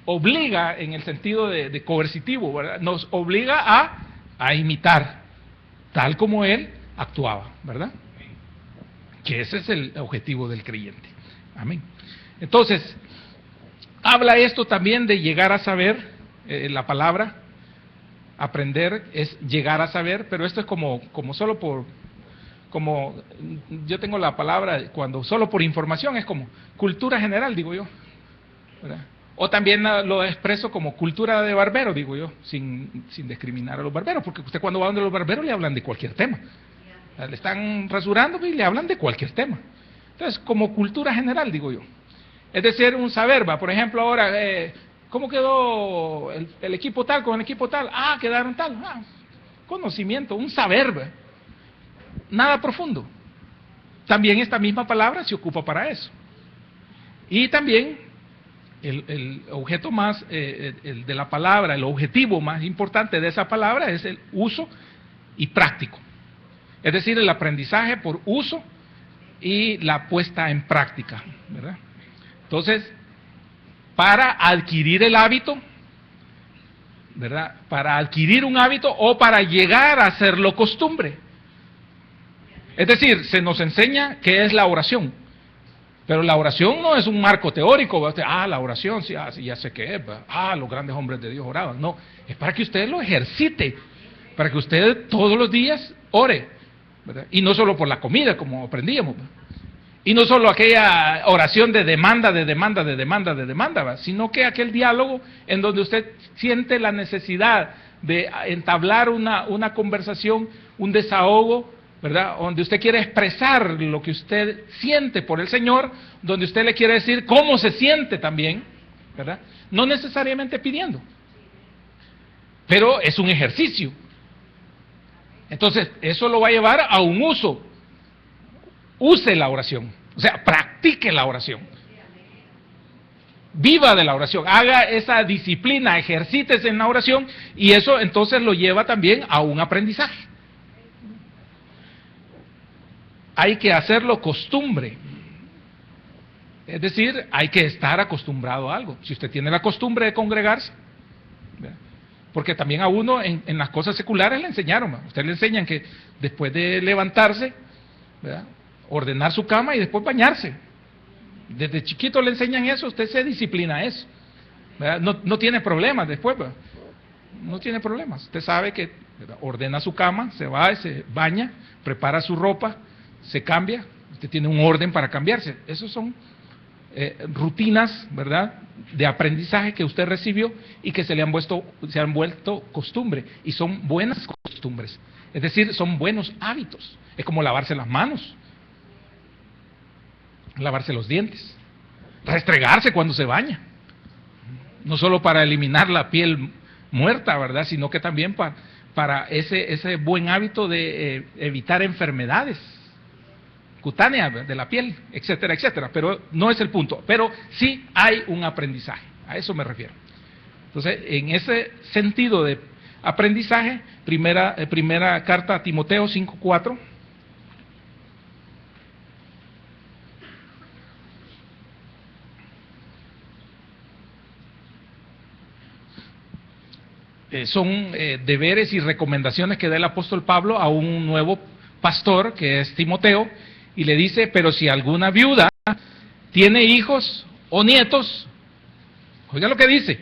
obliga en el sentido de coercitivo, ¿verdad?, nos obliga a imitar tal como Él actuaba, ¿verdad? Que ese es el objetivo del creyente. Amén. Entonces, habla esto también de llegar a saber, la palabra aprender es llegar a saber, pero esto es como solo como yo tengo la palabra, cuando solo por información es como cultura general, digo yo, ¿verdad? O también lo expreso como cultura de barbero, digo yo, sin discriminar a los barberos, porque usted cuando va donde los barberos le hablan de cualquier tema, le están rasurando y le hablan de cualquier tema. Entonces, como cultura general, digo yo. Es decir, un saber, por ejemplo, ahora, ¿cómo quedó el equipo tal con el equipo tal? Quedaron tal. Conocimiento, un saber, nada profundo. También esta misma palabra se ocupa para eso. Y también el objeto más, el de la palabra, el objetivo más importante de esa palabra es el uso y práctico. Es decir, el aprendizaje por uso y la puesta en práctica, ¿verdad? Entonces, para adquirir el hábito, ¿verdad?, para adquirir un hábito o para llegar a hacerlo costumbre. Es decir, se nos enseña qué es la oración, pero la oración no es un marco teórico. La oración, sí, ya sé qué es. Los grandes hombres de Dios oraban. No, es para que usted lo ejercite, para que usted todos los días ore, ¿verdad? Y no solo por la comida, como aprendíamos, ¿verdad? Y no solo aquella oración de demanda, ¿verdad?, sino que aquel diálogo en donde usted siente la necesidad de entablar una conversación, un desahogo, ¿verdad?, donde usted quiere expresar lo que usted siente por el Señor, donde usted le quiere decir cómo se siente también, ¿verdad? No necesariamente pidiendo, pero es un ejercicio. Entonces, eso lo va a llevar a un uso. Use la oración, o sea, practique la oración, viva de la oración, haga esa disciplina, ejercítese en la oración, y eso entonces lo lleva también a un aprendizaje. Hay que hacerlo costumbre. Es decir, hay que estar acostumbrado a algo. Si usted tiene la costumbre de congregarse, ¿verdad? Porque también a uno en las cosas seculares le enseñaron, ¿verdad? Usted le enseñan que después de levantarse, ¿verdad?, ordenar su cama y después bañarse. Desde chiquito le enseñan eso, usted se disciplina a eso, ¿verdad? No tiene problemas después, ¿verdad? No tiene problemas. Usted sabe que, ¿verdad?, ordena su cama, se va, se baña, prepara su ropa, se cambia, usted tiene un orden para cambiarse. Esos son rutinas, ¿verdad?, de aprendizaje que usted recibió y que se han vuelto costumbre, y son buenas costumbres, es decir, son buenos hábitos. Es como lavarse las manos, lavarse los dientes, restregarse cuando se baña, no solo para eliminar la piel muerta, ¿verdad?, sino que también para ese buen hábito de evitar enfermedades cutáneas de la piel, etcétera, etcétera. Pero no es el punto, pero sí hay un aprendizaje, a eso me refiero. Entonces, en ese sentido de aprendizaje, primera carta a Timoteo 5:4, son deberes y recomendaciones que da el apóstol Pablo a un nuevo pastor, que es Timoteo, y le dice: pero si alguna viuda tiene hijos o nietos, oiga lo que dice,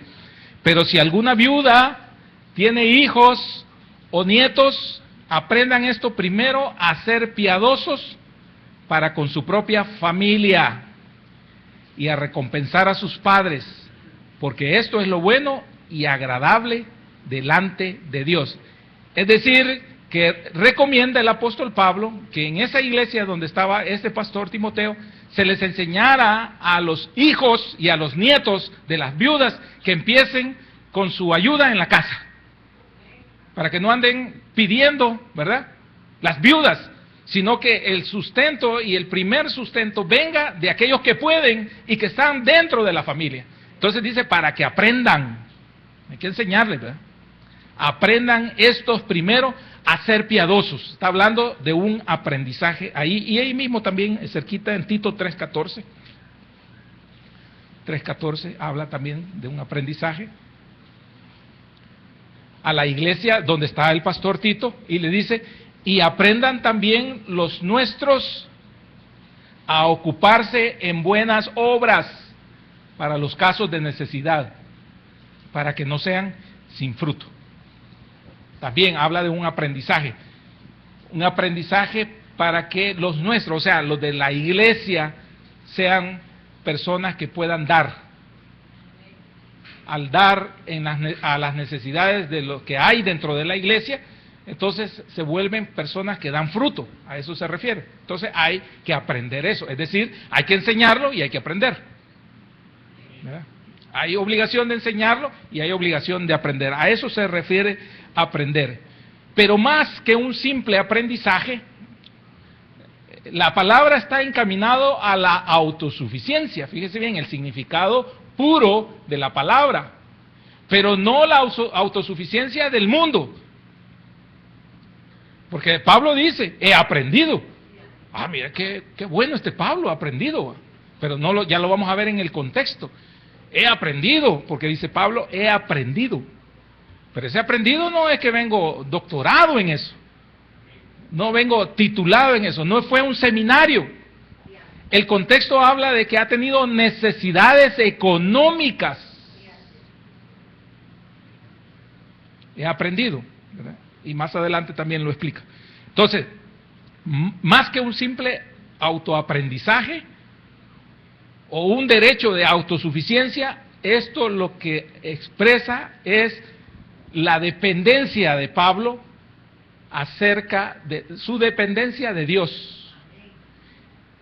pero si alguna viuda tiene hijos o nietos, aprendan esto primero, a ser piadosos para con su propia familia y a recompensar a sus padres, porque esto es lo bueno y agradable delante de Dios. Es decir, que recomienda el apóstol Pablo que en esa iglesia donde estaba este pastor Timoteo, se les enseñara a los hijos y a los nietos de las viudas que empiecen con su ayuda en la casa, para que no anden pidiendo, ¿verdad?, las viudas, sino que el sustento y el primer sustento venga de aquellos que pueden y que están dentro de la familia. Entonces dice, para que aprendan, hay que enseñarles, ¿verdad?, aprendan estos primero a ser piadosos. Está hablando de un aprendizaje ahí, y ahí mismo también cerquita en Tito 3:14 habla también de un aprendizaje a la iglesia donde está el pastor Tito, y le dice: y aprendan también los nuestros a ocuparse en buenas obras para los casos de necesidad, para que no sean sin fruto. También habla de un aprendizaje para que los nuestros, o sea, los de la iglesia, sean personas que puedan dar. Al dar a las necesidades de lo que hay dentro de la iglesia, entonces se vuelven personas que dan fruto, a eso se refiere. Entonces hay que aprender eso, es decir, hay que enseñarlo y hay que aprender, ¿verdad? Hay obligación de enseñarlo y hay obligación de aprender, a eso se refiere aprender. Pero más que un simple aprendizaje, la palabra está encaminado a la autosuficiencia. Fíjese bien, el significado puro de la palabra, pero no la autosuficiencia del mundo. Porque Pablo dice, he aprendido. Ah, mira qué bueno este Pablo, ha aprendido. Pero no ya lo vamos a ver en el contexto. He aprendido, porque dice Pablo, he aprendido. Pero ese aprendido no es que vengo doctorado en eso, no vengo titulado en eso, no fue un seminario. El contexto habla de que ha tenido necesidades económicas. He aprendido, ¿verdad? Y más adelante también lo explica. Entonces, más que un simple autoaprendizaje o un derecho de autosuficiencia, esto lo que expresa es la dependencia de Pablo acerca de su dependencia de Dios.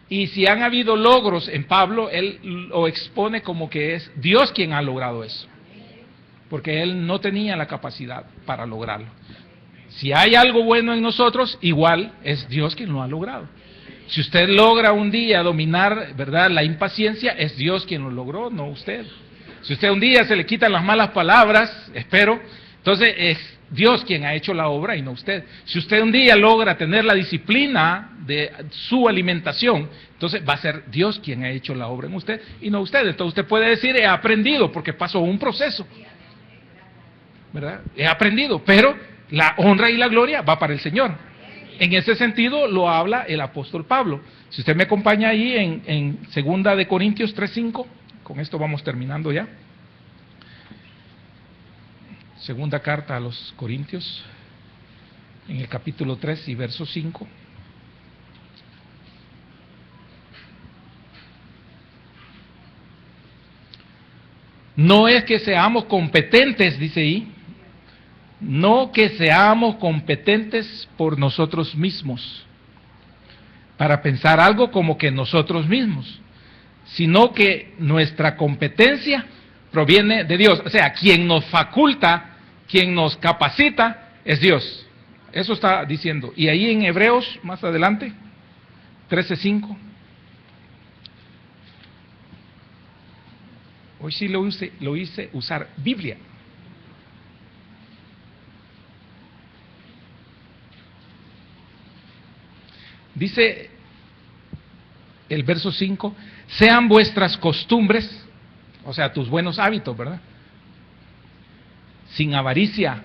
Y si han habido logros en Pablo, él lo expone como que es Dios quien ha logrado eso, porque él no tenía la capacidad para lograrlo. Si hay algo bueno en nosotros, igual es Dios quien lo ha logrado. Si usted logra un día dominar, ¿verdad?, la impaciencia, es Dios quien lo logró, no usted. Si usted un día se le quitan las malas palabras, espero, entonces es Dios quien ha hecho la obra y no usted. Si usted un día logra tener la disciplina de su alimentación, entonces va a ser Dios quien ha hecho la obra en usted y no usted. Entonces usted puede decir, he aprendido, porque pasó un proceso, ¿verdad? He aprendido, pero la honra y la gloria va para el Señor. En ese sentido lo habla el apóstol Pablo. Si usted me acompaña ahí en 2 de Corintios 3:5, con esto vamos terminando ya. Segunda carta a los Corintios, en el capítulo 3 y verso 5. No es que seamos competentes, dice ahí, no que seamos competentes por nosotros mismos, para pensar algo como que nosotros mismos, sino que nuestra competencia proviene de Dios. O sea, quien nos faculta, quien nos capacita, es Dios. Eso está diciendo. Y ahí en Hebreos, más adelante, 13:5. Hoy sí lo hice usar Biblia. Dice el verso 5, sean vuestras costumbres, o sea, tus buenos hábitos, ¿verdad?, sin avaricia,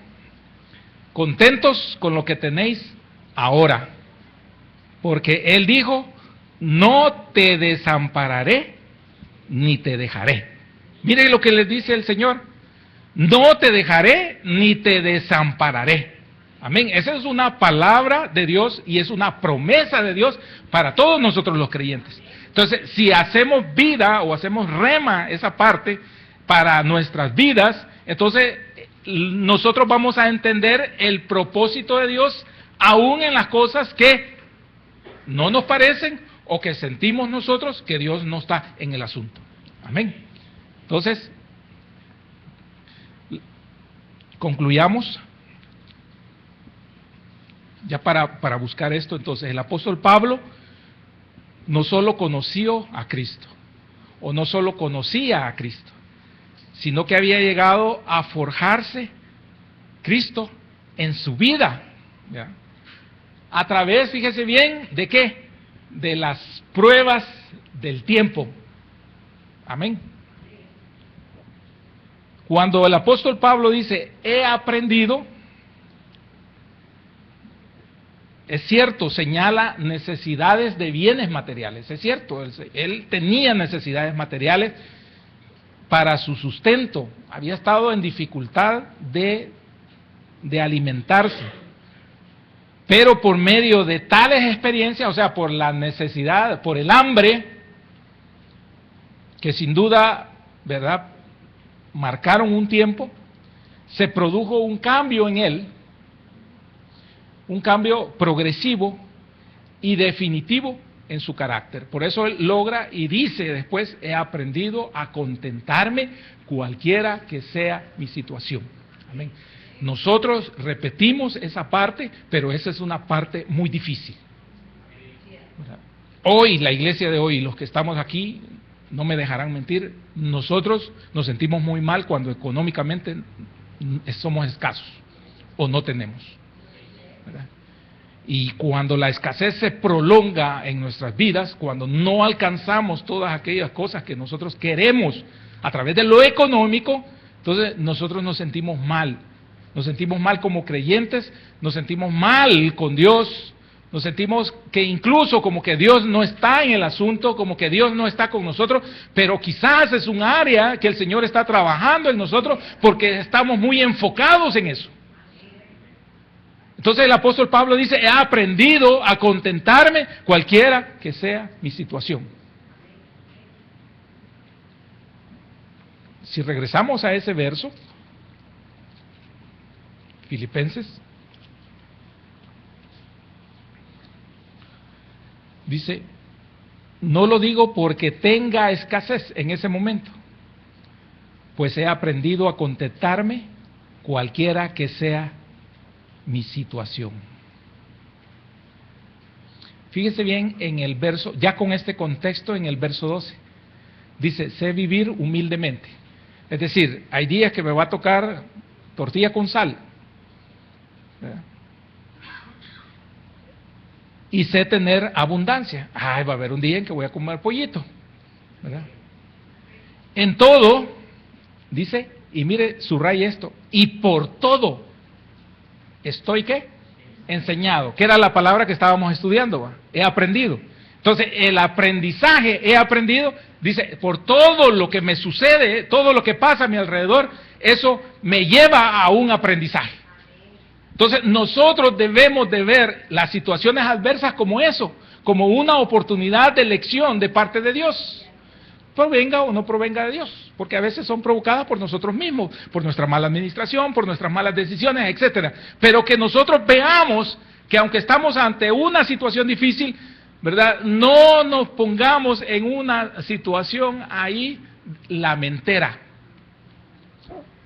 contentos con lo que tenéis ahora, porque Él dijo, no te desampararé ni te dejaré. Miren lo que les dice el Señor, no te dejaré ni te desampararé. Amén. Esa es una palabra de Dios y es una promesa de Dios para todos nosotros los creyentes. Entonces, si hacemos vida o hacemos rema esa parte para nuestras vidas, entonces nosotros vamos a entender el propósito de Dios aún en las cosas que no nos parecen o que sentimos nosotros que Dios no está en el asunto. Amén. Entonces, concluyamos. Ya para buscar esto, entonces, el apóstol Pablo no solo conoció a Cristo, o no solo conocía a Cristo, sino que había llegado a forjarse Cristo en su vida, ¿ya?, a través, fíjese bien, ¿de qué? De las pruebas del tiempo. Amén. Cuando el apóstol Pablo dice, he aprendido, es cierto, señala necesidades de bienes materiales, es cierto, él tenía necesidades materiales para su sustento, había estado en dificultad de alimentarse, pero por medio de tales experiencias, o sea, por la necesidad, por el hambre, que sin duda, ¿verdad?, marcaron un tiempo, se produjo un cambio en él, un cambio progresivo y definitivo en su carácter. Por eso él logra y dice después, he aprendido a contentarme cualquiera que sea mi situación. Amén. Nosotros repetimos esa parte, pero esa es una parte muy difícil. Hoy, la iglesia de hoy, los que estamos aquí, no me dejarán mentir, nosotros nos sentimos muy mal cuando económicamente somos escasos o no tenemos, ¿verdad? Y cuando la escasez se prolonga en nuestras vidas, cuando no alcanzamos todas aquellas cosas que nosotros queremos a través de lo económico, entonces nosotros nos sentimos mal como creyentes, nos sentimos mal con Dios, nos sentimos que incluso como que Dios no está en el asunto, como que Dios no está con nosotros, pero quizás es un área que el Señor está trabajando en nosotros porque estamos muy enfocados en eso. Entonces el apóstol Pablo dice, he aprendido a contentarme cualquiera que sea mi situación. Si regresamos a ese verso, Filipenses, dice, no lo digo porque tenga escasez en ese momento, pues he aprendido a contentarme cualquiera que sea mi situación. Fíjese bien en el verso, ya con este contexto en el verso 12. Dice, sé vivir humildemente. Es decir, hay días que me va a tocar tortilla con sal. ¿Verdad? Y sé tener abundancia. Ay, va a haber un día en que voy a comer pollito. ¿Verdad? En todo, dice, y mire, subraya esto, y por todo estoy, ¿qué? Enseñado, que era la palabra que estábamos estudiando, ¿va? He aprendido. Entonces, el aprendizaje, he aprendido, dice, por todo lo que me sucede, todo lo que pasa a mi alrededor, eso me lleva a un aprendizaje. Entonces, nosotros debemos de ver las situaciones adversas como eso, como una oportunidad de lección de parte de Dios. Provenga o no provenga de Dios, porque a veces son provocadas por nosotros mismos, por nuestra mala administración, por nuestras malas decisiones, etcétera. Pero que nosotros veamos que aunque estamos ante una situación difícil, ¿verdad? No nos pongamos en una situación ahí lamentera,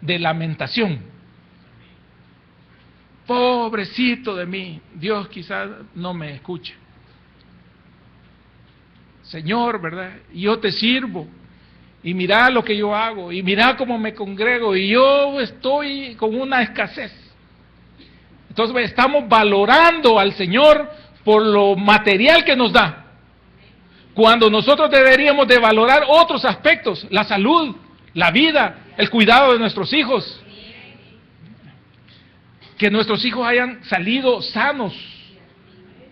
de lamentación. Pobrecito de mí, Dios quizás no me escuche. Señor, ¿verdad? Yo te sirvo, y mira lo que yo hago, y mira cómo me congrego, y yo estoy con una escasez. Entonces estamos valorando al Señor por lo material que nos da, cuando nosotros deberíamos de valorar otros aspectos, la salud, la vida, el cuidado de nuestros hijos, que nuestros hijos hayan salido sanos,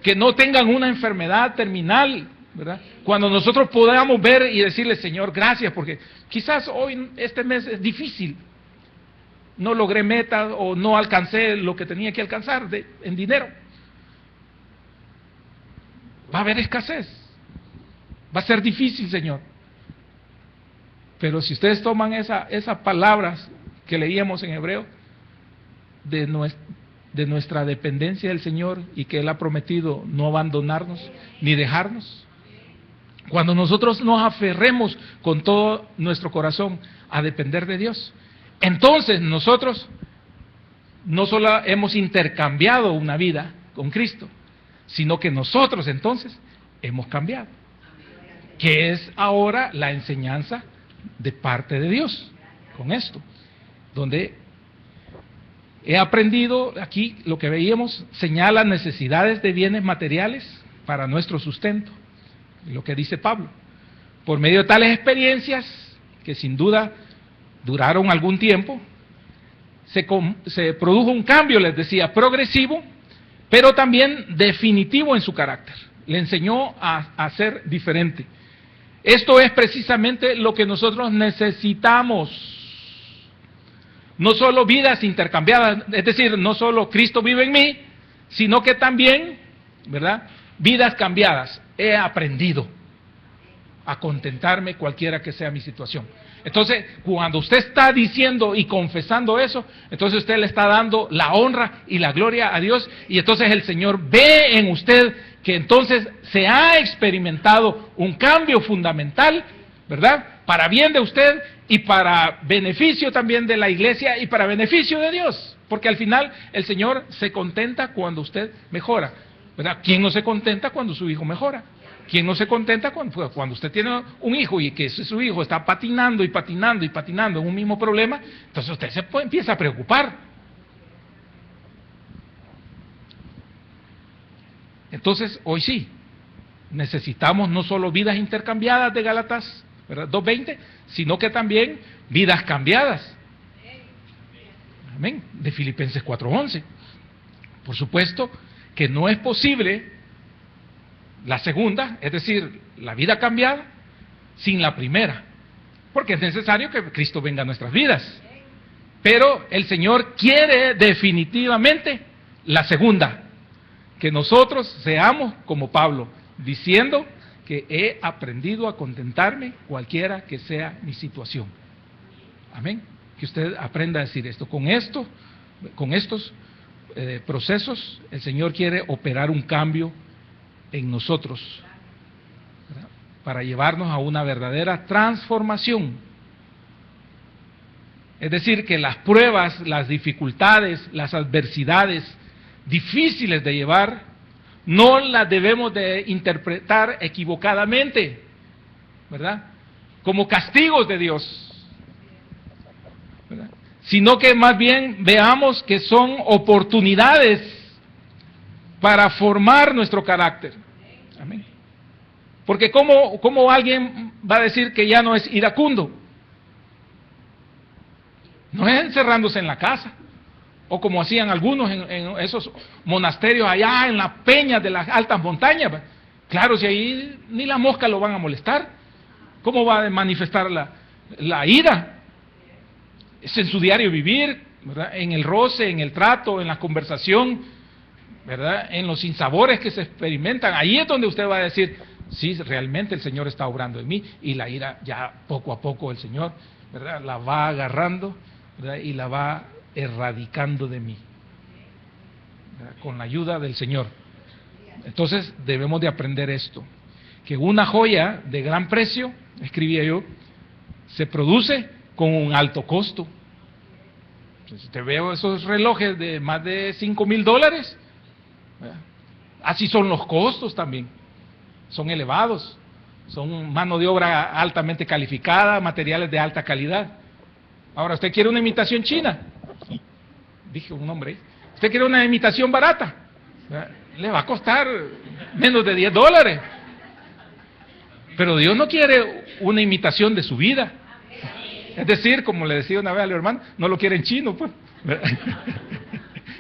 que no tengan una enfermedad terminal, ¿verdad? Cuando nosotros podamos ver y decirle, Señor, gracias, porque quizás hoy, este mes es difícil, no logré metas o no alcancé lo que tenía que alcanzar en dinero. Va a haber escasez, va a ser difícil, Señor. Pero si ustedes toman esas palabras que leíamos en Hebreo, de nuestra dependencia del Señor y que Él ha prometido no abandonarnos ni dejarnos, cuando nosotros nos aferremos con todo nuestro corazón a depender de Dios, entonces nosotros no solo hemos intercambiado una vida con Cristo, sino que nosotros entonces hemos cambiado, que es ahora la enseñanza de parte de Dios con esto, donde he aprendido aquí, lo que veíamos, señala necesidades de bienes materiales para nuestro sustento. Lo que dice Pablo, por medio de tales experiencias, que sin duda duraron algún tiempo, se produjo un cambio, les decía, progresivo, pero también definitivo en su carácter. Le enseñó a ser diferente. Esto es precisamente lo que nosotros necesitamos. No solo vidas intercambiadas, es decir, no solo Cristo vive en mí, sino que también, ¿verdad?, vidas cambiadas. He aprendido a contentarme cualquiera que sea mi situación. Entonces, cuando usted está diciendo y confesando eso, entonces usted le está dando la honra y la gloria a Dios, y entonces el Señor ve en usted que entonces se ha experimentado un cambio fundamental, ¿verdad?, para bien de usted y para beneficio también de la iglesia y para beneficio de Dios, porque al final el Señor se contenta cuando usted mejora, ¿verdad? ¿Quién no se contenta cuando su hijo mejora? ¿Quién no se contenta cuando usted tiene un hijo y que su hijo está patinando y patinando y patinando en un mismo problema? Entonces usted empieza a preocupar. Entonces, hoy sí, necesitamos no solo vidas intercambiadas de Gálatas, ¿verdad?, 2:20, sino que también vidas cambiadas. Amén. De Filipenses 4:11. Por supuesto que no es posible la segunda, es decir, la vida cambiada, sin la primera, porque es necesario que Cristo venga a nuestras vidas. Pero el Señor quiere definitivamente la segunda, que nosotros seamos como Pablo, diciendo que he aprendido a contentarme cualquiera que sea mi situación. Amén. Que usted aprenda a decir esto. Con estos procesos, el Señor quiere operar un cambio en nosotros, ¿verdad?, para llevarnos a una verdadera transformación. Es decir, que las pruebas, las dificultades, las adversidades difíciles de llevar, no la debemos de interpretar equivocadamente, ¿verdad? Como castigos de Dios, ¿verdad? Sino que más bien veamos que son oportunidades para formar nuestro carácter. Amén. Porque ¿cómo alguien va a decir que ya no es iracundo? No es encerrándose en la casa, o como hacían algunos en esos monasterios allá en las peñas de las altas montañas. Claro, si ahí ni la mosca lo van a molestar, ¿cómo va a manifestar la ira? Es en su diario vivir, ¿verdad? En el roce, en el trato, en la conversación, ¿verdad? En los sinsabores que se experimentan. Ahí es donde usted va a decir, sí, realmente el Señor está obrando en mí, y la ira ya poco a poco el Señor, ¿verdad?, la va agarrando, ¿verdad?, y la va erradicando de mí, ¿verdad?, con la ayuda del Señor. Entonces debemos de aprender esto, que una joya de gran precio, escribía yo, se produce con un alto costo. Entonces, te veo esos relojes de más de $5,000, ¿verdad?, así son los costos también, son elevados, son mano de obra altamente calificada, materiales de alta calidad. Ahora, ¿usted quiere una imitación china? Dije un nombre. ¿Usted quiere una imitación barata? Le va a costar menos de $10. Pero Dios no quiere una imitación de su vida. Es decir, como le decía una vez al hermano, no lo quiere en chino, pues.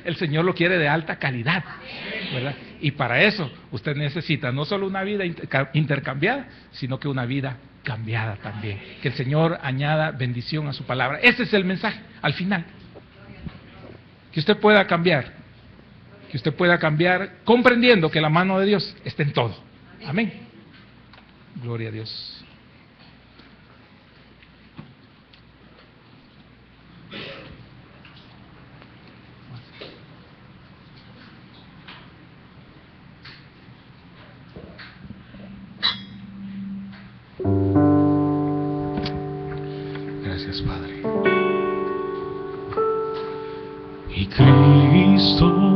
El Señor lo quiere de alta calidad, ¿verdad? Y para eso usted necesita no solo una vida intercambiada, sino que una vida cambiada también. Que el Señor añada bendición a su palabra. Ese es el mensaje, al final. Que usted pueda cambiar. Que usted pueda cambiar comprendiendo que la mano de Dios está en todo. Amén. Gloria a Dios. Gracias, Padre. Y Cristo